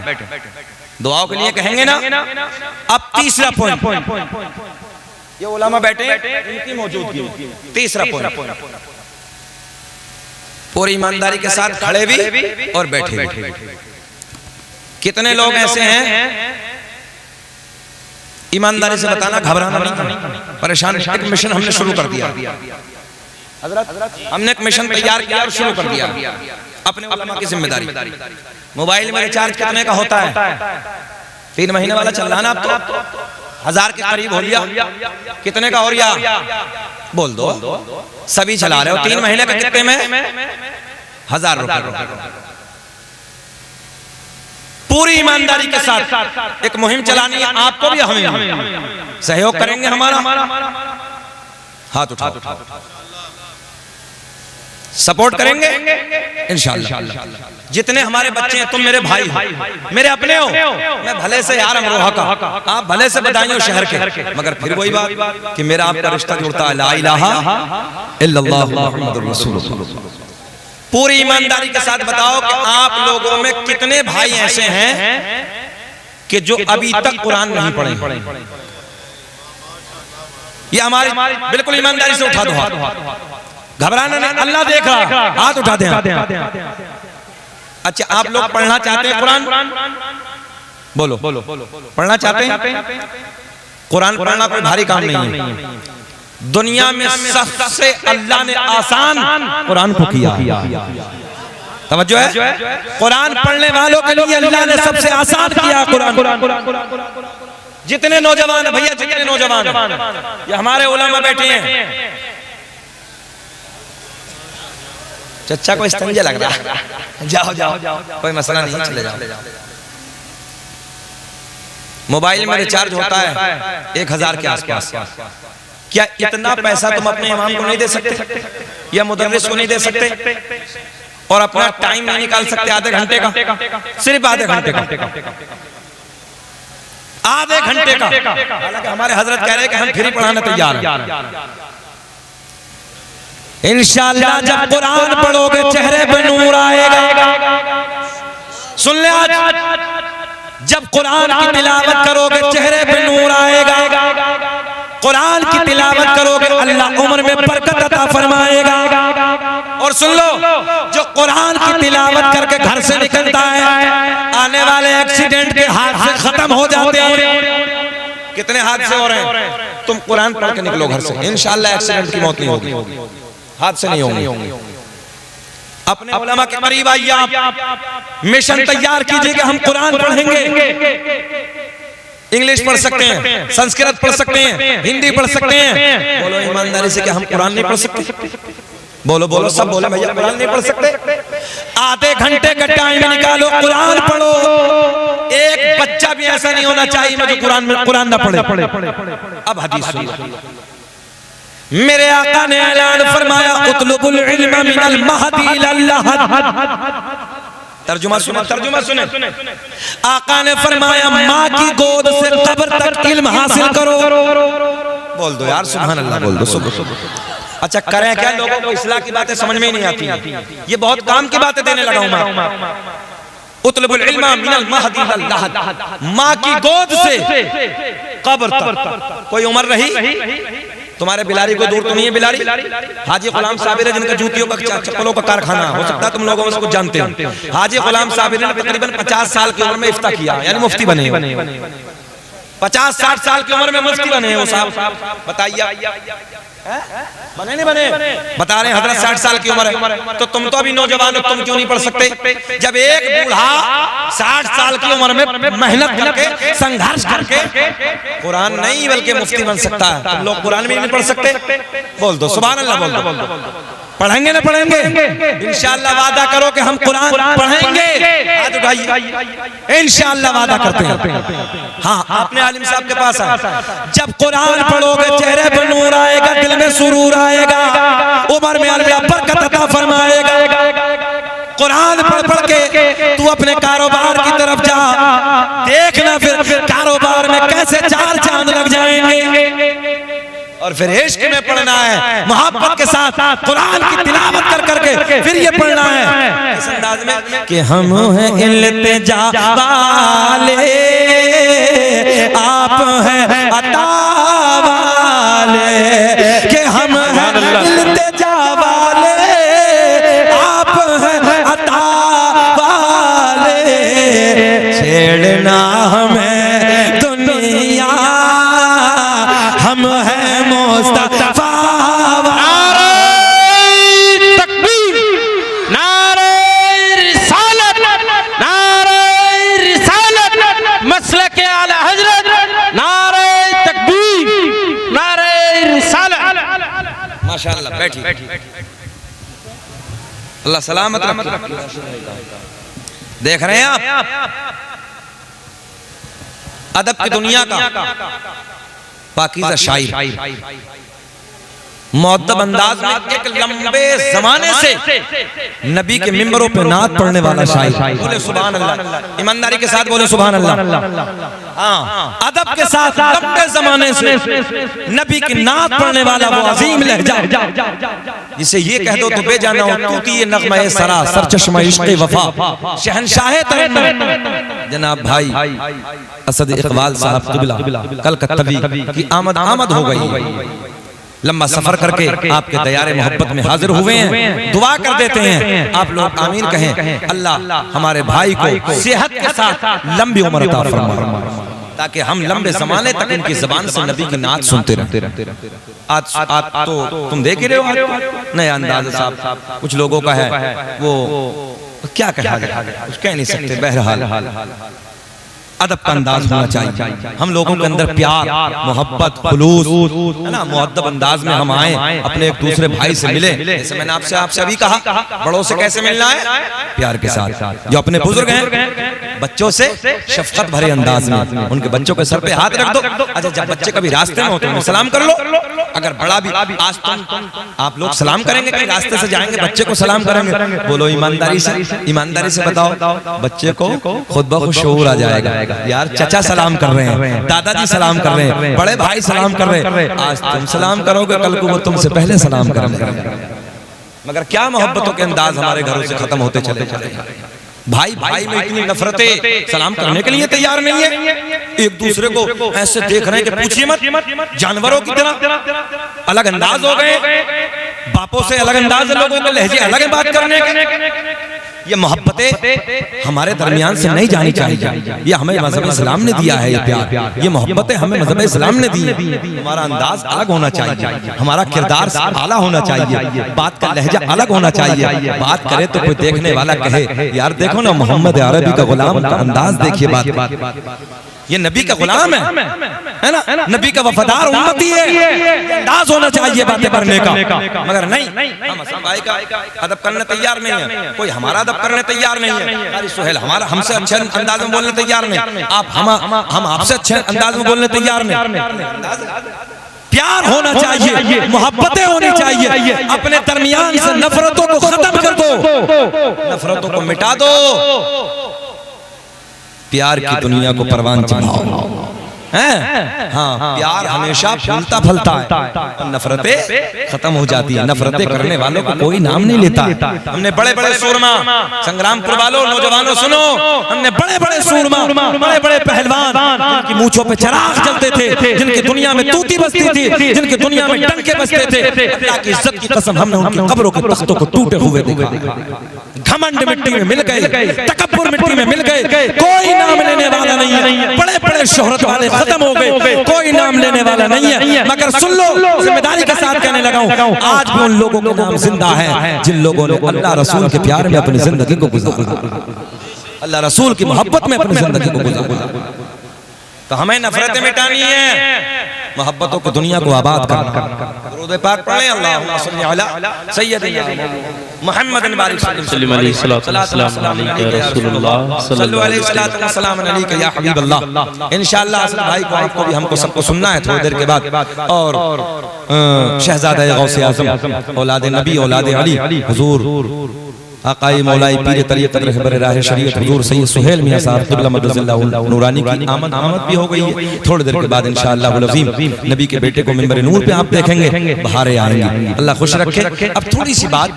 दुआओं के लिए कहेंगे ना। अब तीसरा पॉइंट, ये उलमा बैठे इनकी मौजूदगी में, तीसरा पॉइंट, पूरी ईमानदारी के साथ खड़े भी और बैठे भी। कितने लोग ऐसे हैं, ईमानदारी से बताना, घबराना नहीं, परेशान। एक मिशन हमने शुरू कर दिया, हमने एक मिशन तैयार किया और शुरू कर दिया, अपने उलमा की जिम्मेदारी। मोबाइल में रिचार्ज कितने का होता है? 3 महीने वाला चल रहा ना, अब तो 1000 के करीब हो लिया। कितने का हो रिया? बोल दो, सभी चला रहे हो। 3 महीने का कितने में? 1000 रुपए। पूरी ईमानदारी के साथ एक मुहिम चलानी है, आपको भी हमें सहयोग करेंगे। हमारा हाथ उठाओ, सपोर्ट करेंगे इंशाअल्लाह। जितने हमारे बच्चे हैं, तुम मेरे भाई हो, मेरे अपने हो। मैं भले से यार अमरोहा का, आप भले से बदायूं शहर के, मगर फिर वही बात कि मेरा आपका रिश्ता जुड़ता है, ला इलाहा इल्लल्लाह मुहम्मदुर रसूलुल्लाह। पूरी ईमानदारी के साथ बताओ कि आप लोगों में कितने भाई ऐसे हैं कि जो अभी तक कुरान नहीं पढ़े? ये हमारी बिल्कुल ईमानदारी से उठा दो हाथ, घबराना नहीं, अल्लाह देख रहा, हाथ उठा दें। अच्छा, आप लोग पढ़ना चाहते हैं कुरान? बोलो, पढ़ना चाहते हैं? कुरान पढ़ना कोई भारी काम नहीं है। दुनिया में सबसे अल्लाह ने आसान कुरान को किया। तवज्जो है, कुरान पढ़ने वालों के लिए अल्लाह ने सबसे आसान किया कुरान। जितने नौजवान है भैया, जितने नौजवान ये हमारे उलमा बैठे हैं, चचा को इस्तंजा लग रहा है, जाओ जाओ, कोई मसला नहीं, चले जाओ। मोबाइल में रिचार्ज होता है 1000 के आसपास। क्या इतना पैसा तुम अपने इमाम को नहीं दे सकते या मुदर्रिस को नहीं दे सकते और अपना टाइम नहीं निकाल सकते आधे घंटे का? सिर्फ आधे घंटे का, आधे घंटे का। हालांकि हमारे हजरत कह रहे हैं कि हम फ्री पढ़ाने तैयार हैं। इंशाअल्लाह जब कुरान पढ़ोगे चेहरे पे नूर आएगा। सुन ले, आज जब कुरान की तिलावत करोगे चेहरे पे नूर आएगा। कुरान की तिलावत करोगे अल्लाह उम्र में बरकत अता फरमाएगा। और सुन लो, जो कुरान की तिलावत करके घर से निकलता है, आने वाले एक्सीडेंट के हादसे खत्म हो जाते हैं। कितने हादसे हो रहे हैं? तुम कुरान पढ़ के निकलो घर से, इंशाअल्लाह एक्सीडेंट की मौत नहीं होगी, हादसे नहीं होंगे। अपने उलमा के करीब आइए, आप मिशन तैयार कीजिएगा। हम कुरान पढ़ेंगे, इंग्लिश पढ़ सकते हैं, संस्कृत पढ़ सकते हैं, हिंदी पढ़ सकते हैं। बोलो ईमानदारी से, क्या हम कुरान नहीं पढ़ सकते? बोलो बोलो, सब बोले भैया कुरान नहीं पढ़ सकते। आधे घंटे का टाइम निकालो, कुरान पढ़ो। एक बच्चा भी ऐसा नहीं होना चाहिए जो कुरान ना पढ़े। अब हदीस सुनिए, मेरे आका ने ऐलान फरमाया, उतलुबुल इल्म मिनल महदी इलल लहद। तर्जुमा सुने, तर्जुमा सुने। आका ने फरमाया, माँ की गोद से कब्र तक इल्म हासिल करो। बोल दो यार सुभान अल्लाह, बोल दो। अच्छा करें क्या? लोगों को इस्लाह की बातें समझ में ही नहीं आती। ये बहुत काम की बातें देने लगा हूं मैं। उतलुबुल इल्म मिनल महदी इलल लहद, माँ की गोद से कब्र तक। कोई उम्र रही? तुम्हारे बिलारी को दूर तो नहीं है बिलारी? हाजी गुलाम साबिर है, जिनका जूतियों का चप्पलों का कारखाना, हो सकता है तुम लोगों में से कुछ जानते हो। हाजी गुलाम साबिर ने तकरीबन 50 साल की उम्र में इफ्ता किया, यानी मुफ्ती बने। 50-60 साल की उम्र में मुफ्ती बने वो साहब, बताइए बने नहीं बने? बता रहे हैं हजरत 60 साल की उम्र है, तो तुम तो अभी नौजवान हो, तुम क्यों नहीं पढ़ सकते? जब एक बूढ़ा 60 साल की उम्र में मेहनत करके संघर्ष करके कुरान नहीं बल्कि मुफ्ती बन सकता है, तुम लोग कुरान भी नहीं पढ़ सकते? बोल दो सुभान अल्लाह, बोल दो। पढ़ेंगे ना पढ़ेंगे? इंशाअल्लाह वादा करो कि हम कुरान पढ़ेंगे। हाथ उठाइए, इंशाअल्लाह वादा करते हैं। हाँ, आपने आलिम साहब के पास आए, जब कुरान पढ़ोगे चेहरे पर नूर आएगा, दिल में सुरूर आएगा, उम्र में अल्लाह बरकत अता फरमाएगा। कुरान पढ़ पढ़ के तू अपने कारोबार की तरफ जा, देखना फिर कारोबार में कैसे 4 चांद लग जाएंगे। और फिर इश्क में पढ़ना है, मोहब्बत के साथ कुरान की तिलावत कर करके फिर ये पढ़ना है इस अंदाज में कि हम हैं इल्तिजा वाले, आप हैं अता वाले, कि हम हैं इल्तिजा वाले, आप हैं अता वाले, छेड़ना हमें दुनिया, हम हैं मुस्तफा। नारे तकबीर, नारे रिसालत, नारे रिसालत, मसलक आला हजरत, नारे तकबीर, नारे रिसालत। माशाअल्लाह, बैठिए, अल्लाह सलामत रखे। देख रहे हैं आप अदब की दुनिया का पाकीज़ा शायर, मुअद्दब अंदाज में एक लंबे जमाने से नबी के मिंबरों पे नात पढ़ने वाला शायर। बोले सुभान अल्लाह, ईमानदारी के साथ बोले सुभान अल्लाह। हाँ, अदब के साथ लंबे जमाने से नबी की नात पढ़ने वाला वो अजीम लहजा, जिसे ये कह दो तो बेजाना हो, क्योंकि ये नग़्मा है सरा सरचश्मा इश्क़ वफ़ा, शहंशाह तरन्नुम जनाब भाई असद इक़बाल साहब क़िबला कलकत्तवी की आमद हो गई। लंबा सफर करके आपके दयारे मोहब्बत में हाजिर हुए हैं, दुआ कर देते हैं आप लोग आमीन कहें। अल्लाह हमारे भाई को सेहत के साथ लंबी उम्र अता फरमाए, ताकि हम लंबे ज़माने तक इनकी ज़बान से नबी की नात सुनते रहते। आज तो तुम देख ही रहे हो नया अंदाज़ साहब कुछ लोगों का है, वो क्या कहा जाए, कुछ कह नहीं सकते। बहरहाल अदब का अंदाज होना चाहिए, हम लोगों के अंदर प्यार मोहब्बत खुलूस है ना, मुअद्दब अंदाज में हम आए, अपने एक दूसरे भाई से मिले। जैसे मैंने आपसे अभी कहा, बड़ों से कैसे मिलना है? प्यार के साथ। जो अपने बुजुर्ग हैं बच्चों से शफकत भरे अंदाज में, उनके बच्चों के सर पे हाथ रख दो। अच्छा, जब बच्चे कभी रास्ते में हो तो सलाम कर लो। अगर बड़ा भी, आज तुम आप लोग सलाम करेंगे, कहीं रास्ते से जाएंगे बच्चे को सलाम करेंगे, बोलो ईमानदारी से बताओ, बच्चे को खुद ब खुद शऊर आ जाएगा, यार चचा सलाम कर रहे हैं, दादाजी सलाम कर रहे हैं, बड़े भाई सलाम कर रहे हैं, आज तुम सलाम करोगे, कल को वो तुमसे पहले सलाम करेंगे। मगर क्या मोहब्बतों के अंदाज हमारे घरों से खत्म होते चले जा रहे हैं। भाई भाई में इतनी नफरतें, सलाम करने के लिए तैयार नहीं है, एक दूसरे को ऐसे देख रहे हैं कि पूछिए मत, जानवरों की तरह अलग अंदाज हो गए, बापों से अलग अंदाज है, लोगों के लहजे अलग है बात करने के। ये मोहब्बतें हमारे दरमियान से नहीं जानी चाहिए, ये हमें मज़हब इस्लाम ने दिया है, ये प्यार, ये मोहब्बतें हमें मज़हब इस्लाम ने दी है। हमारा अंदाज अलग होना चाहिए, हमारा किरदार आला होना चाहिए, बात का लहजा अलग होना चाहिए। बात करे तो कोई देखने वाला कहे यार देखो ना मोहम्मद अरबी का गुलाम का अंदाज देखिए, बात ये नबी का गुलाम है ना, नबी का वफादार उम्मती है, अंदाज होना चाहिए बातें करने का। मगर नहीं, हम हसन भाई का अदब करने तैयार नहीं है, कोई हमारा अदब करने तैयार नहीं है। सुहेल हमारा हमसे अच्छे अंदाज में बोलने तैयार नहीं, हम आपसे अच्छे अंदाज में बोलने तैयार नहीं। प्यार होना चाहिए, मोहब्बतें होनी चाहिए, अपने दरमियान से नफरतों को खत्म कर दो, नफरतों को मिटा दो, प्यार की दुनिया को परवान चढ़ाओ। हाँ, प्यार हमेशा फूलता फलता है, नफरतें खत्म हो जाती है। नफरतें करने वालों को कोई नाम नहीं लेता। हमने बड़े बड़े सूरमा, संग्रामपुर वालों नौजवानों सुनो, हमने बड़े बड़े सूरमा, बड़े बड़े पहलवान, जिनकी मूंछों पे चिराग जलते थे, जिनकी दुनिया में तूती बसती थी, जिनकी दुनिया में डंके बसते थे, अल्लाह की इज्जत की कसम हमने उनकी कब्रों के तख्तों को टूटे हुए देखा। घमंड मिट्टी में मिल गए, तकब्बुर मिट्टी में मिल गए, कोई नाम लेने वाला नहीं है। बड़े बड़े शोहरत वाले खत्म हो गए, कोई नाम लेने वाला नहीं है। मगर सुन लो, जिम्मेदारी के साथ कहने लगा हूं, आज भी उन लोगों के नाम जिंदा है जिन लोगों ने अल्लाह रसूल के प्यार में अपनी जिंदगी को गुजारा, अल्लाह रसूल की मोहब्बत में अपनी जिंदगी को गुजारा। तो हमें नफरतें मिटानी है, मोहब्बतों को दुनिया को आबाद करना। दुरूद पाक पढ़ें, अल्लाहुम्मा सल्ली अला सय्यदिना मुहम्मदिन बारिक सल्लल्लाहु अलैहि वसल्लम सल्लल्लाहु अलैहि वसल्लम अलैका या हबीबल्लाह। इंशाअल्लाह असल भाई को आपको भी हमको सबको सुनना है थोड़ी देर के बाद। और शहजादा गौसे आज़म औलाद नबी औलाद अली हुजूर आकाई मौलाई पीर तरीक़त रहबर राह शरीयत हुजूर सैयद सुहेल मियां साहब क़िबला मददल्लाहु नूरानी की आमद भी हो गई है। थोड़ी देर के बाद इंशाअल्लाह अज़ीम नबी के बेटे को मिंबर नूर पे आप देखेंगे, बहारें आएंगी। अल्लाह खुश रखे। अब थोड़ी सी बात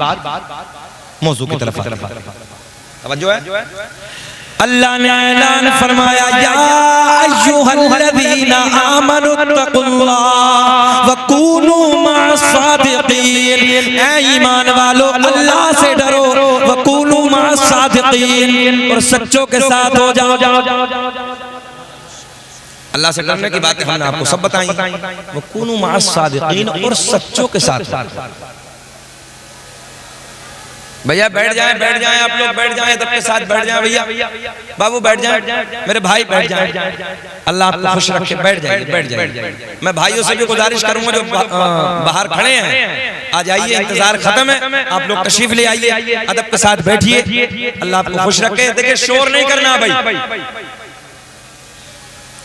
मौजू की तरफ तवज्जो है। अल्लाह ने ऐलान फरमाया, या अय्युहल्लज़ीना आमनु तक़ुल्लाह व कूनू मअस-सादिक़ीन। ऐ ईमान वालो, अल्लाह से डरो, व कूनू मअस-सादिक़ीन, और सच्चों के साथ हो जाओ। अल्लाह से डरने की बातें हमने आपको सब बताई। व कूनू मअस-सादिक़ीन, और सच्चों के साथ। भैया बैठ जाएं आप लोग, बैठ जाएं सबके साथ, बैठ जाएं भैया, बाबू बैठ जाएं, मेरे भाई बैठ जाएं। अल्लाह आपको खुश रखे, बैठ जाइए। मैं भाइयों से भी गुजारिश करूंगा जो बाहर खड़े हैं, आ जाइए, इंतजार खत्म है, आप लोग तशरीफ ले आइए, अदब के साथ बैठिए। अल्लाह आपको खुश रखे। देखिए शोर नहीं करना भाई,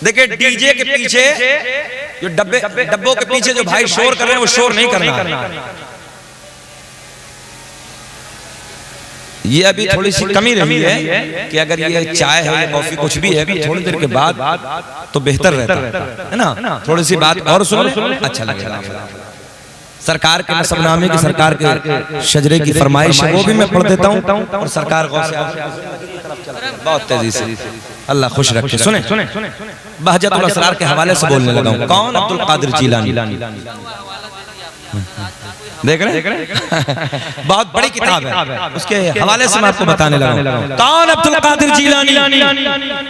देखिए डीजे के पीछे जो डब्बों के पीछे जो भाई शोर कर रहे हैं वो शोर नहीं करना। ये अभी थोड़ी सी कमी रही है कि अगर ये चाय है या कॉफी कुछ भी है तो थोड़ी देर के बाद तो बेहतर रहता है ना। थोड़ी सी बात और सुन, अच्छा लगेगा। सरकार के नसबनामे की, सरकार के शजरे की फरमाइश है, वो भी मैं पढ़ देता हूँ। और सरकार बहुत तेजी से, अल्लाह खुश रखे। सुने बहजतुल असरार के हवाले से बोलने लगा हूँ। कौन? अब्दुल कादिर जीलानी। देख रहे हैं बहुत बड़ी किताब है, उसके हवाले से मैं आपको बताने लगा हूं। कौन? अब्दुल कादिर जीलानी।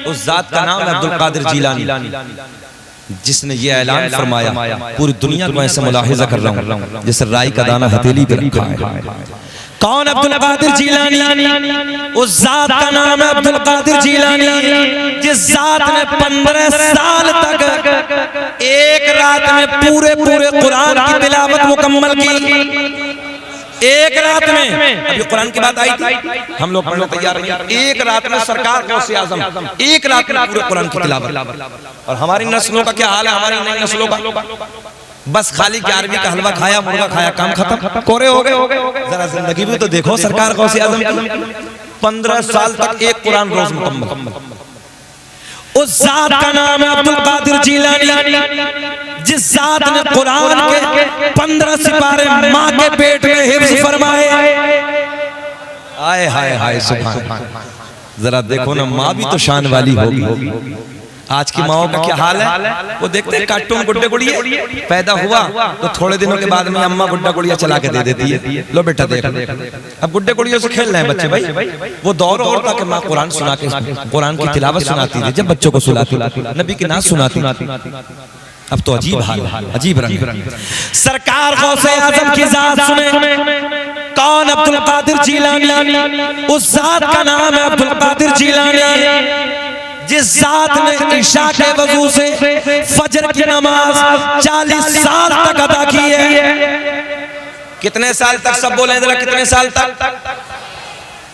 उस जात का नाम है अब्दुल कादिर जीलानी, जिसने ये ऐलान फरमाया, पूरी दुनिया को ऐसे मुलाहिजा कर रहा हूं जैसे राई का दाना हथेली पे रखा है। कौन? अब्दुल कादिर जीलानी। उस जात का नाम है अब्दुल कादिर जीलानी, जिस जात ने 15 साल तक एक रात में पूरे कुरान की तिलावत मुकम्मल की। एक रात में, अभी कुरान की बात आई थी, हम लोग पढ़ने तैयार हैं। एक रात में सरकार गौसे आज़म एक रात में पूरे कुरान की तिलावत। और हमारी नस्लों का क्या हाल है? हमारी नई नस्लों का बस खाली 11वीं का हलवा खाया, मुर्गा खाया, काम खत्म, कोरे हो गए। जरा जिंदगी भी तो देखो सरकार गौसे आज़म की। 15 साल तक एक कुरान रोज मुकम्मल। उस जात का नाम है अब्दुल कादिर जीलानी, जिस जात ने कुरान के 15 सिपारे माँ के पेट में हिफ्ज़ फरमाए। आए हाय हाय सुभान। जरा देखो ना, माँ भी तो शान वाली होगी। आज की माओ का क्या हाल है? वो देखते हैं कार्टून गुड्डे गुड़िया, पैदा हुआ तो थोड़े दिनों के बाद में अम्मा गुड्डा गुड़िया चला के दे देती है, लो बेटा देख। अब गुड्डे गुड़ियों से खेल रहे हैं बच्चे भाई। वो दौर और था कि माँ कुरान सुना के, कुरान की तिलावत सुनाती थी, जब बच्चों को सुनाती, नबी की नात सुनाती। अब तो अजीब हाल, अजीब रंग। सरकार गौसे आज़म की जात सुने। कौन? अब्दुल कादिर जीलानी। उस जात का नाम है अब्दुल कादिर जीलानी, जिस जात ने इशा के वजू से फजर की नमाज 40 साल तक अदा की है। कितने साल तक? सब बोले जरा, कितने साल तक?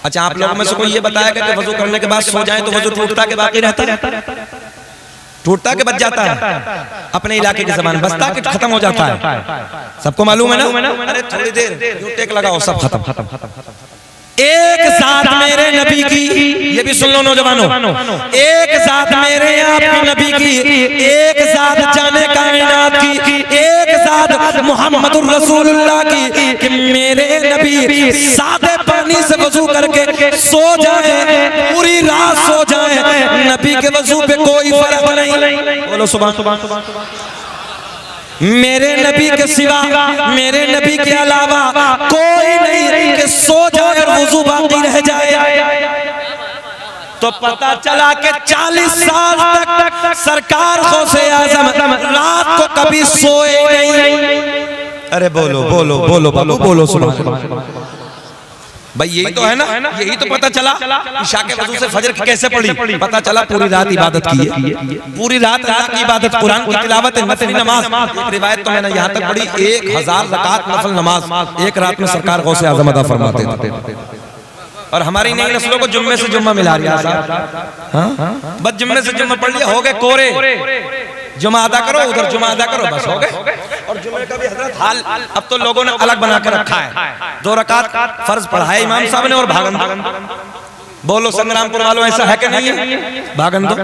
अच्छा, आप लोगों में से कोई ये बताएगा कि वजू करने के बाद सो जाए तो वजू टूटता के बाकी रहता है? टूटता के बच जाता है? अपने इलाके की जबान बसता के खत्म हो जाता है। सबको मालूम है ना? अरे थोड़ी देर यूं टेक लगाओ, सब खत्म। एक जात मेरे नबी की, ये भी सुन लो नौजवानों, एक जात मेरे आपके नबी की, एक जात जाने कायनात की, एक जात मुहम्मदुर रसूलुल्लाह की, कि मेरे नबी सादे पानी से वजू करके सो जाए, पूरी रात सो जाए, नबी के वजू पे कोई फर्क नहीं। बोलो सुभान सुभान। मेरे नबी के सिवा, मेरे नबी के अलावा कोई नहीं कि सो जाए और वुजू बाकी रह जाए। तो पता चला कि 40 साल तक सरकार गौसे आजम रात को कभी सोए नहीं। अरे बोलो बोलो बोलो बोलो बोलो सुनो भाई, यही तो है ना, यही तो पता चला इशा के वजू से फजर कैसे पड़ी। पता चला पूरी रात इबादत की है, पूरी रात अल्लाह की इबादत, कुरान की तिलावत, नफली नमाज। एक रिवायत तो मैंने यहाँ तक पढ़ी 1000 रकात नफल नमाज एक रात में सरकार गौसे आजम अदा फरमाते थे। और हमारी नई नस्लों को जुम्मे से जुम्मा मिला रही है, बस जुम्मे से जुम्मा पढ़ लिया, हो गए कोरे, जुमा अदा करो, उधर जुमा अदा करो, बस हो गए। और जुमे का भी हजरत हाल अब तो लोगों ने अलग बना कर रखा है। 2 रकात फर्ज पढ़ा है इमाम साहब ने और भागन दो। बोलो संग्रामपुर वालों ऐसा है कि नहीं है? भागन दो,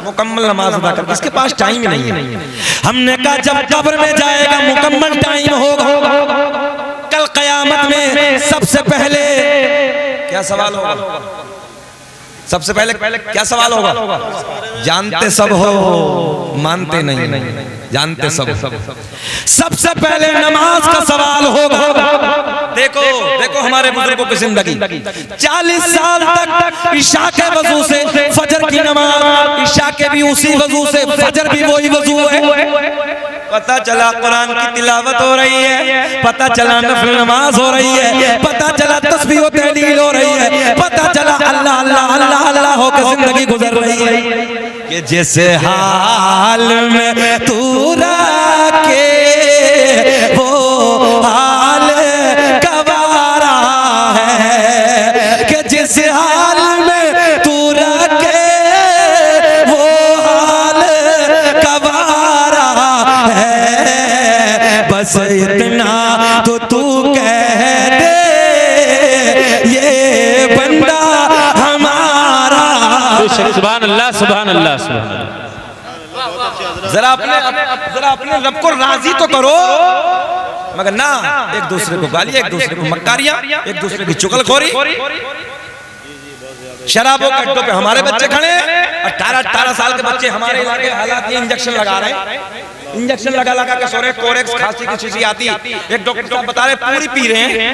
मुकम्मल नमाज अदा कर, इसके पास टाइम ही नहीं है। हमने कहा जब कब्र में जाएगा मुकम्मल टाइम होगा, कल कयामत में सबसे पहले क्या सवाल होगा? सबसे पहले क्या सवाल होगा? जानते सब हो मानते नहीं, जानते सब। सबसे पहले नमाज का सवाल होगा। देखो देखो हमारे बुजुर्गों की जिंदगी 40 साल तक इशा के वजू से फजर की नमाज, इशा के भी उसी वजू से, फजर भी वही वजू है। पता चला कुरान की तिलावत हो रही है, पता चला नफल नमाज हो रही है, पता चला तस्बीह व तहलील हो रही है, पता चला अल्लाह अल्लाह अल्लाह अल्लाह होकर जिंदगी गुजर रही है। कि जिस हाल में तू रखे वो हाल गवारा है, कि जिस हाल में तू रखे वो हाल गवारा है। बस इतना तो तू कह दे ये बंदा हमारा। सुभान अल्लाह सुभान अल्लाह सुभान अल्लाह। जरा अपने रब को राजी तो करो, मगर ना, एक दूसरे को गालियां, एक दूसरे को मक्कारियां, एक दूसरे की चुगलखोरी। शराबों के अड्डों पे हमारे बच्चे खड़े, 18 साल के बच्चे हमारे इलाके हालात ये इंजेक्शन लगा रहे हैं, इंजेक्शन लगा लगा के सो रहे, कोरेक्स खांसी की शीशी आती, एक डॉक्टर साहब बता रहे पूरी पी रहे हैं,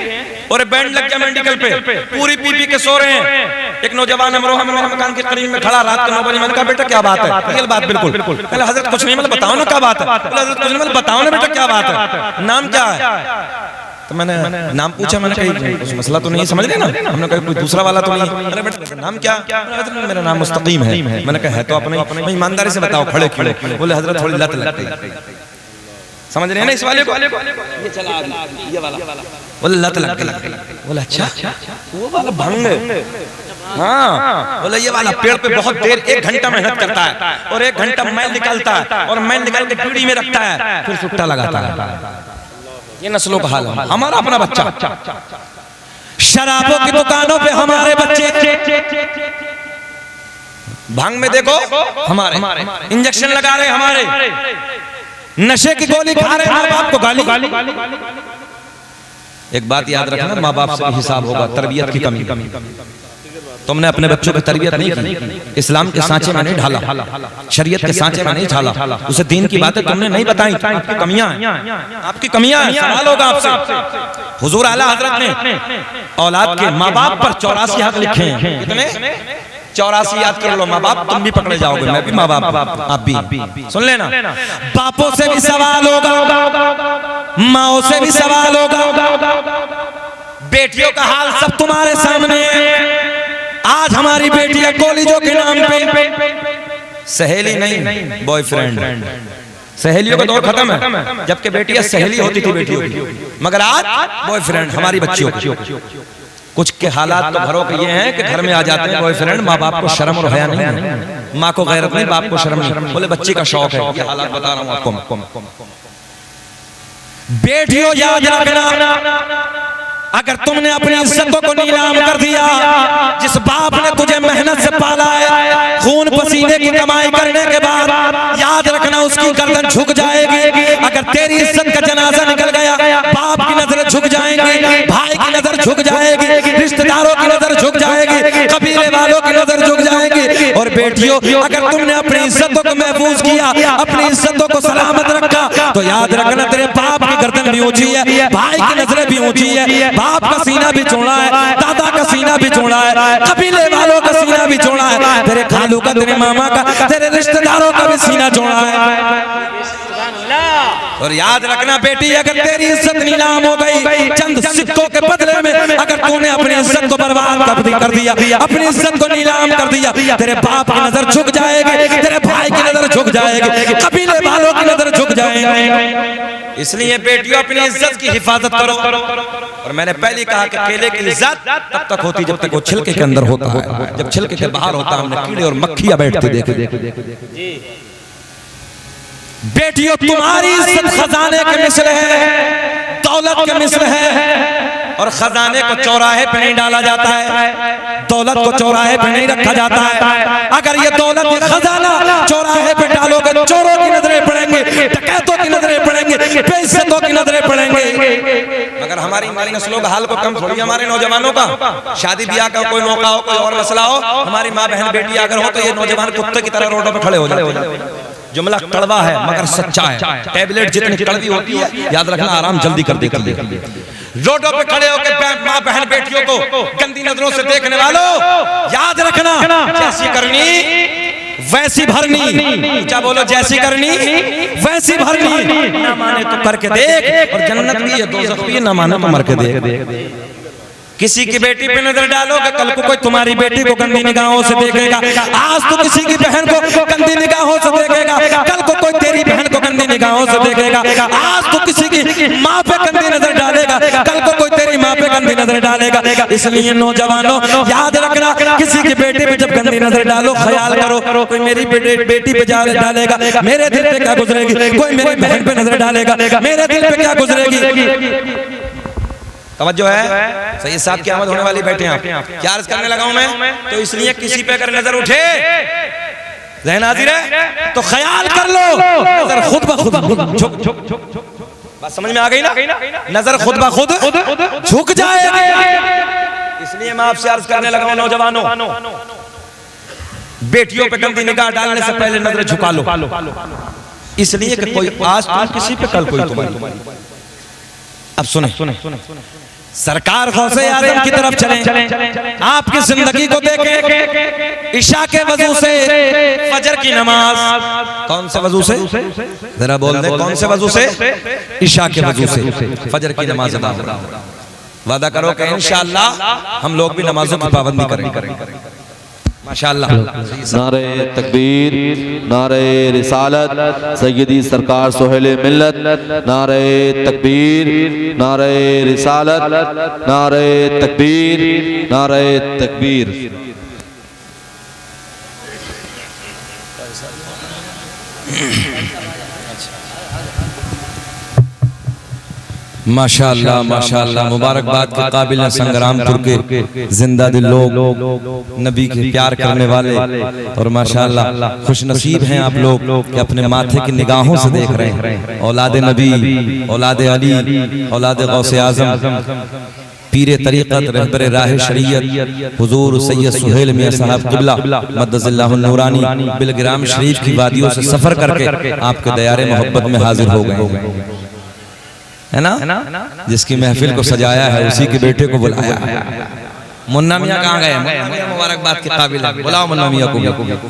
और बैंड लग गया मेडिकल पे, पूरी पी के सो रहे हैं। एक नौजवान अमरोहा में मेरे मकान के करीब में खड़ा, रात के 9 बजे, मैंने कहा बेटा क्या बात है? रियल बात बिल्कुल। पहले हजरत कुछ नहीं, मतलब बताओ ना क्या बात है? हजरत कुछ नहीं, मतलब बताओ ना बेटा क्या बात है, नाम क्या है? तो मैंने नाम पूछा, मैंने कहा मसला तो नहीं समझ रहे ना, हमने कहा कोई दूसरा वाला तो नहीं। अरे बेटा नाम क्या? मेरा नाम मुस्तकीम है। मैंने कहा है तो अपने ईमानदारी से बताओ, खड़े खड़े। बोले हजरत थोड़ी लत लगती है, समझ रहे हैं ना इस वाले को? ये चला ये वाला, बोले लत लगती। बोले अच्छा वो वाला भंग, हाँ। बोले ये वाला पेड़ पे बहुत देर 1 घंटा मेहनत करता है, और 1 घंटा मैल निकालता है, और मैल निकाल के बीड़ी में रखता है, फिर सुट्टा लगाता है। ये नस्लों का हाल है। हमारा अपना बच्चा शराबों की दुकानों पे, हमारे बच्चे भांग में देखो, हमारे इंजेक्शन लगा रहे, हमारे नशे की गोली खा रहे, माँ बाप को गाली। एक बात याद रखना, माँ बाप से हिसाब होगा, तरबियत की कमी। तुमने अपने बच्चों की तरबियत नहीं की, इस्लाम के सांचे में नहीं ढाला, शरीयत के सांचे में नहीं ढाला, उसे दीन की बातें तुमने नहीं बताई, आपकी कमियां हैं, आपकी कमियां हैं। सवाल होगा आपसे। हुजूर आला हजरत ने औलाद के माँ बाप पर 84 हक लिखे हैं। कितने? 84 याद कर लो। माँ बाप तुम भी पकड़े जाओगे, मैं भी माँ बाप, आप भी। सुन लेना, बापों से भी सवाल होगा, माओ से भी सवाल होगा, बेटियों का हाल सब तुम्हारे सामने है। आज हमारी बेटियां कॉलेजों के नाम पे सहेली नहीं, बॉयफ्रेंड। सहेलियों का दौर खत्म है, जबकि बेटियां सहेली होती थी बेटियों की, मगर आज बॉयफ्रेंड हमारी बच्चियों की। कुछ के हालात तो घरों के ये हैं कि घर में आ जाते हैं बॉयफ्रेंड, माँ बाप को शर्म और हया नहीं है, माँ को गैरत नहीं, बाप को शर्म नहीं। बोले बच्ची का शौक है, ये हालात बता रहा हूँ आपको। बेटियों याद रखना, अगर तुमने अपनी इज्जतों को नीलाम कर दिया, जिस बाप ने तुझे मेहनत से पाला है, खून पसीने की कमाई करने के बाद, याद रखना उसकी गर्दन झुक जाएगी। अगर तेरी इज्जत का जनाजा निकल गया, बाप की नजर झुक जाएंगी, भाई की नजर झुक जाएगी, रिश्तेदारों की नजर झुक जाएगी, कबीले वालों की नजर झुक जाएगी। और बेटियों, अगर तुमने अपनी इज्जतों को महफूज किया, अपनी इज्जतों को सलामत रखा, तो याद रखना तेरे बाप की गर्दन भी ऊंची है, भाई की नजरें भी ऊंची है, बाप का सीना भी चौड़ा है, दादा का सीना भी चौड़ा है, कबीले वालों का सीना भी भी जोड़ा है, तेरे खालू का, तेरे मामा का, तेरे रिश्तेदारों का भी सीना जोड़ा है। और याद रखना बेटी, अगर तेरी इज्जत नीलाम हो गई चंद सिक्कों के बदले में, अगर तूने अपनी इज्जत को बर्बाद कर दिया, अपनी इज्जत को नीलाम कर दिया, तेरे बाप की नजर झुक जाएगी, तेरे भाई की नजर झुक जाएगी, कबीले वालों की नजर झुक जाएगी। इसलिए बेटियों अपनी इज्जत की हिफाजत करो। और मैंने पहले कहा कि केले की इज्जत तब तक होती जब तक वो छिलके के अंदर होता है, जब छिलके के बाहर होता है हमने कीड़े और मक्खियां बैठती देखी। बेटियों तुम्हारी इज्जत खजाने के मिसल है, दौलत के मिसल है, और खजाने को चौराहे पे नहीं डाला जाता है, दौलत को चौराहे पे नहीं रखा जाता है। अगर ये दौलत ये खजाना चौराहे पे डालोगे, चोरों की नजरें पड़ेंगे, डकैतों की नजरें पड़ेंगे, बेइज्जतों की नजरें पड़ेंगे। मगर हमारी नस्लों का हाल को कम थोड़ी, हमारे नौजवानों का शादी ब्याह का कोई मौका हो, कोई और मसला हो, हमारी माँ बहन बेटी अगर हो तो ये नौजवान कुत्ते की तरह रोडों पे खड़े हो जाते। जुमला कड़वा है मगर सच्चा है। टैबलेट जितनी कड़वी होती है याद रखना आराम जल्दी कर देती है। रोडों पे खड़े होकर माँ बहन बेटियों को गंदी नजरों से देखने वालों, याद रखना जैसी करनी वैसी भरनी। क्या बोलो, जैसी करनी वैसी भरनी। ना माने तो करके देख, और जन्नत भी है दोज़ख भी है, ना माने तो मर के देख। किसी की बेटी पे नजर डालोगे, कल को कोई तुम्हारी बेटी को गंदी निगाहों से देखेगा। आज तो किसी की बहन को गंदी निगाहों से देखेगा, कल को कोई तेरी बहन को गंदी निगाहों से देखेगा। आज तो किसी की माँ पे गंदी नजर डालेगा, कल को कोई तेरी माँ पे गंदी नजर डालेगा। इसलिए नौजवानों याद रखना, किसी की बेटी पे जब गंदी नजर डालो ख्याल करो, कोई मेरी बेटी पे डालेगा मेरे दिल पे क्या गुजरेगी, कोई मेरी बहन पे नजर डालेगा मेरे दिल पे क्या गुजरेगी। तवज्जो है, सैयद साहब की आमद होने वाली, बैठे हैं आप, क्या अर्ज करने लगा हूं मैं। तो इसलिए किसी पे अगर नजर उठे ज़हन हाजिर है तो ख्याल कर लो, नजर खुद ब खुद झुक। बात समझ में आ गई ना, नजर खुद ब खुद झुक जाएगी। इसलिए मैं आपसे अर्ज करने लगा हूं नौजवानों, बेटियों पे गंदी निगाह डालने से पहले नजर झुका लो। इसलिए कि कोई आज तुम किसी पे, कल कोई तुम्हारी। अब सुने, सरकार गौसे आज़म की तरफ चलें, आपकी जिंदगी को देखें। इशा के वजू से फजर की नमाज, कौन से वजू से, जरा बोल दे, कौन से वजू से? इशा के वजू से फजर की नमाज अदा हो। वादा करो कि इंशाअल्लाह हम लोग भी नमाजों की पाबंदी करेंगे माशाअल्लाह। नारे तकबीर, नारे रिसालत, सैयदी सरकार सोहेले मिल्लत, नारे तकबीर, नारे रिसालत, नारे तकबीर, नारे तकबीर। माशाअल्लाह माशाअल्लाह, मुबारकबाद के काबिल हैं संग्रामपुर के जिंदा दिल लोग, नबी के प्यार करने वाले, और माशाअल्लाह खुश नसीब हैं आप लोग कि अपने माथे की निगाहों से देख रहे हैं औलाद नबी, औलाद अली, औलाद गौसे आज़म, पीरे तरीक़त, रहबर राह शरीयत हुजूर सैयद सुहेल मियां साहब क़िबला मद्दज़िल्लाहु नूरानी बिलग्राम शरीफ की वादियों से सफर करके आपके दयारे मोहब्बत में हाजिर हो गए है ना। जिसकी महफिल को सजाया है उसी के बेटे को बुलाया है। मुन्ना मियां कहाँ गए? मुबारकबाद के काबिल है, बुलाओ मुन्ना मियां को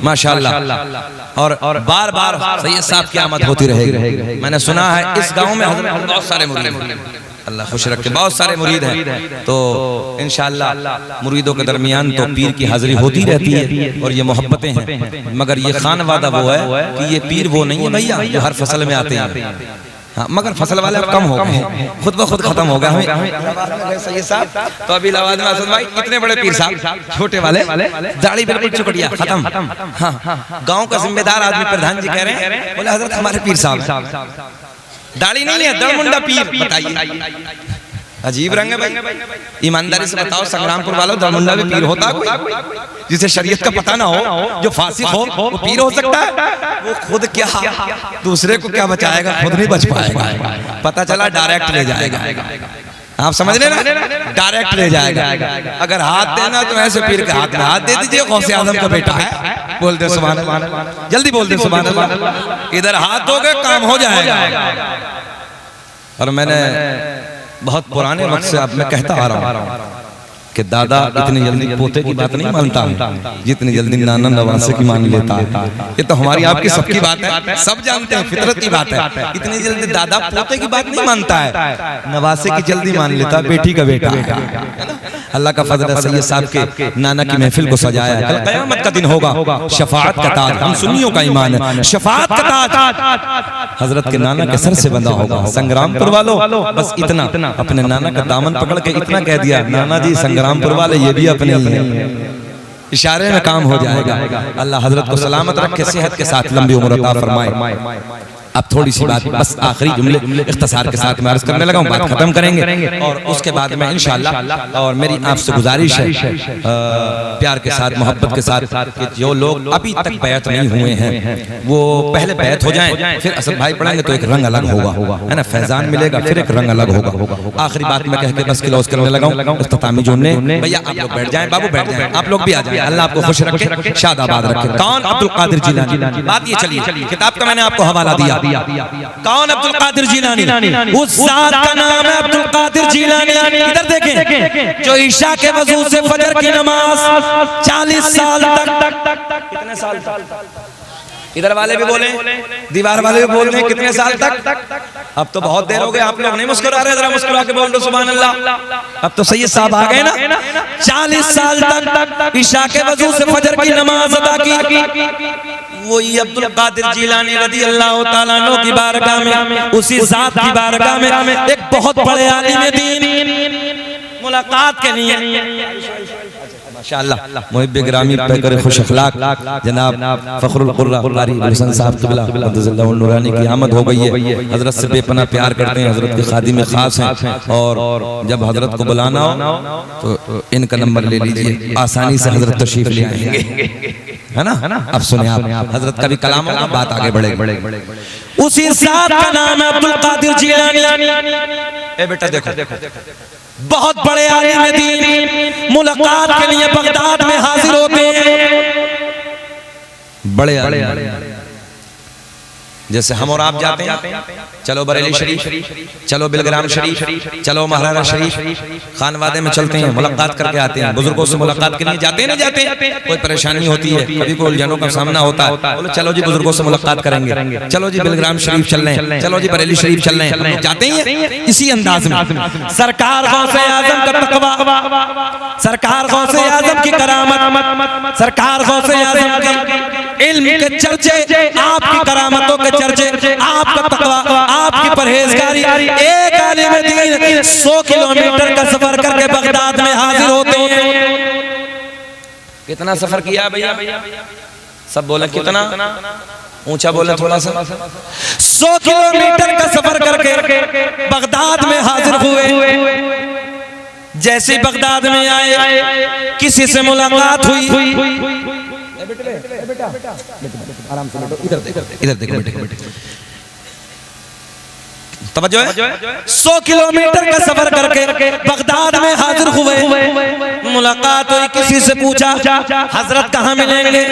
माशाअल्लाह। और बार बार सैयद साहब की आमद होती रहेगी। मैंने सुना है इस गांव में बहुत सारे मुरीद हैं, अल्लाह खुश रखे, बहुत सारे मुरीद हैं। तो इंशाअल्लाह मुरीदों के दरमियान तो पीर की हाजिरी होती रहती है और ये मोहब्बतें हैं। मगर ये खान वादा वो है कि ये पीर वो नहीं है भैया जो हर फसल में आते हैं। हाँ, मगर फसल वाले अब कम हो गए, खुद ब खुद खत्म हो गया। सैयद साहब तो अभी इलाहाबाद में असद भाई इतने बड़े पीर साहब, छोटे वाले दाढ़ी बिल्कुल चुकटिया खत्म। हाँ, गांव का जिम्मेदार आदमी प्रधान जी कह रहे हैं, बोले हजरत हमारे पीर साहब दाढ़ी नहीं है, दड़मुंडा पीर। बताइए, अजीब रंग है भाई। ईमानदारी से बताओ संग्रामपुर वालों, दड़मुंडा भी पीर होता कोई? जिसे शरीयत का पता ना हो, जो फासिक हो, वो पीर हो सकता है? वो खुद क्या दूसरे को क्या बचाएगा, खुद नहीं बच पाएगा। पता चला डायरेक्ट ले जाएगा। आप समझ रहे ना, डायरेक्ट ले जाएगा। अगर हाथ देना तो ऐसे पीर के हाथ में हाथ दे दीजिए, गौसे आज़म का बेटा है, बोल दे सुभान अल्लाह, जल्दी बोल दे सुभान अल्लाह। इधर हाथ दोगे काम हो जाएगा। और मैंने बहुत पुराने वक्त से अब मैं कहता आ रहा हूँ, कि दादा इतनी जल्दी पोते की बात नहीं मानता है जितनी जल्दी नाना नवासे की मान लेता है। ये तो हमारी आपकी सबकी बात है, सब जानते हैं, फितरत की बात है। इतनी जल्दी दादा पोते की बात नहीं मानता है, नवासे की जल्दी मान लेता है, बेटी का बेटा है ना। अल्लाह का फजल है, सैयद साहब के नाना की महफिल को सजाया है। कल क़यामत का दिन होगा, शफाअत का ताज, हम सुन्नियों का ईमान है, शफाअत का ताज हजरत के नाना के सर से बंधा होगा। संग्रामपुर वालों बस इतना अपने नाना का दामन पकड़ के इतना कह दिया, नाना जी संग्रामपुर वाले ये भी अपने ही हैं, इशारे में काम हो जाएगा। अल्लाह हजरत को सलामत रखे, सेहत के साथ लंबी उम्र अता फरमाए। अब थोड़ी सी बात, बस आखिरी जुमले इख्तिसार के साथ मैं अर्ज करने लगा हूँ, बात खत्म करेंगे और उसके बाद में इंशाअल्लाह। और मेरी आपसे गुजारिश है प्यार के साथ, मोहब्बत के साथ, कि जो लोग अभी तक बैत नहीं हुए हैं वो पहले बैत हो जाएं, फिर असद भाई पढ़ेंगे तो एक रंग अलग होगा, है ना, फैजान मिलेगा, फिर एक रंग अलग होगा। आखिरी बात मैं कह के बस क्लोज करने लगा हूँ, इख्तितामी जुमले। भैया आप लोग बैठ जाएं, बाबू बैठ जाएं, आप लोग भी आ जाएं, अल्लाह आपको खुश रखे, शादाबाद रखे। कौन? अब्दुल कादिर जिलानी। बात ये चलिए, किताब का मैंने आपको हवाला दिया। कौन? अब्दुल कादिर जिलानी। उस जात का नाम है अब्दुल कादिर जिलानी। इधर देखें, जो ईशा के वजू से फजर की नमाज 40 साल तक, कितने साल तक? इधर वाले भी बोले, दीवार वाले भी बोल रहे हैं, कितने साल तक? अब तो बहुत देर हो गए, आप लोग नहीं मुस्कुरा रहे, जरा मुस्कुरा के बोल दो सुभान अल्लाह। अब तो सैयद साहब आ गए ना। 40 साल तक ईशा के वजू से फजर की नमाज अदा की। वही अब्दुल कादिर जिलानी रज़ी अल्लाह तआला अन्हु की बारगाह में, उसी जात की बारगाह में एक बहुत बड़े आलिम दीन मुलाकात के लिए माशाअल्लाह मुहिब ग्रामी पैकर खुश अखलाक जनाब फखरुल कुर्रा कारी हुसैन साहब क़िबला क़द्दसल्लाहु नूरानी की आमद हो गई है। हजरत से बेपनाह प्यार करते हैं, हजरत के खादिम खास हैं, और जब हजरत को बुलाना हो तो इनका नंबर ले लीजिए, आसानी से हजरत तशरीफ ले आएंगे, है ना। अब सुने आप, हजरत का भी कलाम होगा, बात आगे बढ़ेगी। उसी साहब का नाम है अब्दुल कादिर जिलानी। ए बेटा देखो, बहुत बड़े आलिम दीन मुलाकात के लिए बगदाद में हाजिर होते हैं। बड़े आलिम जैसे हम और आप जाते हैं, चलो बरेली शरीफ, चलो बिलग्राम शरीफ, चलो महाराणा शरीफ, खानवादे में चलते हैं, मुलाकात करके आते हैं। बुजुर्गों से मुलाकात के लिए जाते हैं, नहीं जाते? कोई परेशानी होती है, कभी कोई उलझनों का सामना होता है, बोलो चलो जी बुजुर्गों से मुलाकात करेंगे, चलो जी बिलग्राम शरीफ चल रहे हैं, चलो जी बरेली शरीफ चल रहे हैं, जाते हैं। इसी अंदाज में सरकार गौसे आजम का तकवा, सरकार गौसे आजम की करामत, सरकार गौसे आजम के इल्म के चर्चे, आपकी करामतों के चर्चे, आपका तकवा, आपकी परहेजगारी। एक आलिम दीन 100 किलोमीटर का सफर करके बगदाद में हाजिर होते हैं। कितना सफर किया भैया? सब बोले कितना? ऊंचा बोले थोड़ा सा। 100 किलोमीटर का सफर करके बगदाद में हाजिर हुए। जैसे बगदाद में आए, किसी से मुलाकात हुई। बेटा आराम से बैठो, इधर देखो बेटे, तवज्जो है। 100 किलोमीटर का सफर करके बगदाद में हाजिर हुए, मुलाकात हुई, किसी से पूछा हजरत कहाँ मिलेंगे?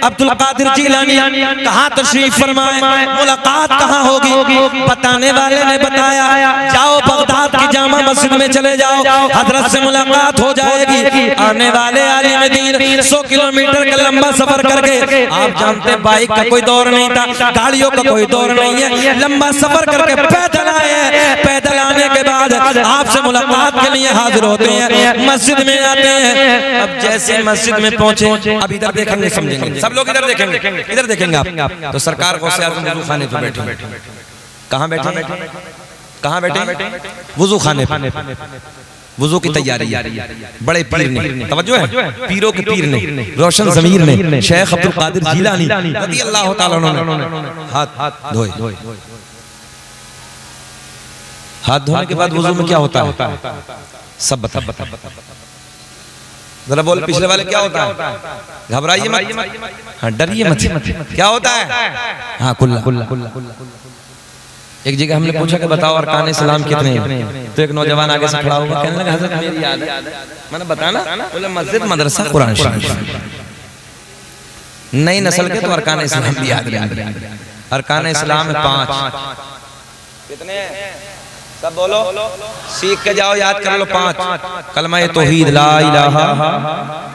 अब्दुल कादिर जिलानी कहाँ तशरीफ फरमाए, मुलाकात कहाँ होगी? बताने वाले ने बताया, जाओ बगदाद की जामा मस्जिद में चले जाओ, हजरत से मुलाकात हो जाएगी। आने वाले आलिम दीन 100 किलोमीटर का लंबा सफर करके, आप जानते बाइक का कोई दौर नहीं था, गाड़ियों का कोई दौर नहीं है, लंबा सफर करके पैदल आए। पैदल आने के बाद आपसे मुलाकात के लिए हाजिर होते हैं, मस्जिद में आते हैं। अब जैसे मस्जिद में पहुंचे, अब इधर देखेंगे, समझेंगे सब लोग, इधर देखेंगे, इधर देखेंगे आप, तो सरकार गौसे आज़म वुज़ू खाने पे बैठे। कहाँ बैठे? कहाँ बैठे? वुज़ू खाने पे, वुज़ू की तैयारी। बड़े पीर ने, तवज्जो है, पीरों के पीर ने, रोशन ज़मीर ने, शेख अब्दुल कादिर जिलानी रज़ी अल्लाह तआला अन्हु हाथ धोए। हाथ धोने के बाद वुज़ू में क्या होता है? सब बता जरा बोल, पिछले वाले क्या होता है? घबराइए मत, हाँ डरिए मत, क्या होता है? हाँ कुल्ला। एक जगह हमने पूछा कि बताओ अरकान इस्लाम कितने हैं, तो एक नौजवान आगे से खड़ा हुआ, कहने लगा हज़रत मेरी याद है, मैंने बताना, बोले मस्जिद, मदरसा, कुरान शरीफ। नई नस्ल के तो अरकान इस्लाम भी याद नहीं। अरकान इस्लाम में 5 कितने? सब बोलो, सीख के जाओ, याद कर लो 5 कलमा तौहीद, ला इलाहा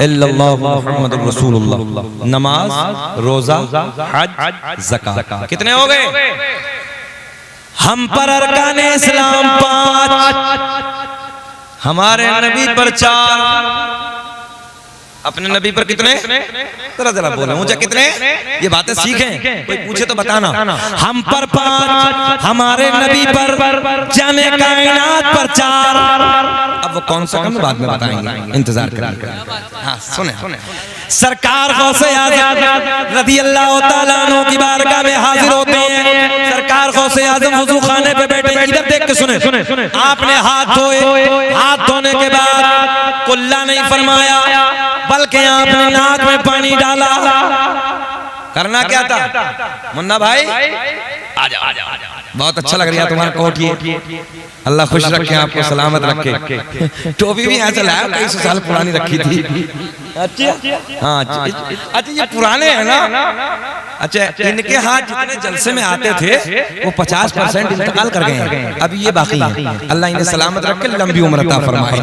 इल्लल्लाह मुहम्मदुर रसूलुल्लाह, नमाज, रोजा, हज, ज़कात। कितने हो गए? हम पर अरकाने इस्लाम 5, हमारे नबी पर 4, अपने नबी पर कितने? जरा जरा बोले मुझे कितने? ये बातें सीखें, कोई पूछे तो बताना। हम पर 5, हमारे नबी पर, जाने कायनात पर 4। अब वो कौन सा कम बाद में बताएंगे, इंतजार करें। हाँ सुने, सरकार गौसे आज़म रज़ी अल्लाह तआला अन्हु की बारगाह में हाजिर होते हैं। सरकार गौसे आज़म वुज़ू खाने पे बैठे, इधर देख के सुने। आपने हाथ धोए, हाथ धोने के बाद कुल्ला नहीं फरमाया, बल्कि आपने नाक में पानी डाला। करना क्या था मुन्ना भाई? आ जाओ, बहुत अच्छा लग रहा है तुम्हारा कोट, ये अल्लाह खुश रखे, आपको सलामत रखे। टोपी भी यहाँ से लाया, कई सौ साल पुरानी रखी थी। अच्छा हाँ, अच्छा ये पुराने हैं ना? अच्छा, इनके हाथ जितने जलसे में आते थे वो 50% इंतकाल कर गए हैं, अभी ये बाकी है। अल्लाह इन्हें सलामत रखे, लंबी उम्र अता फरमाए।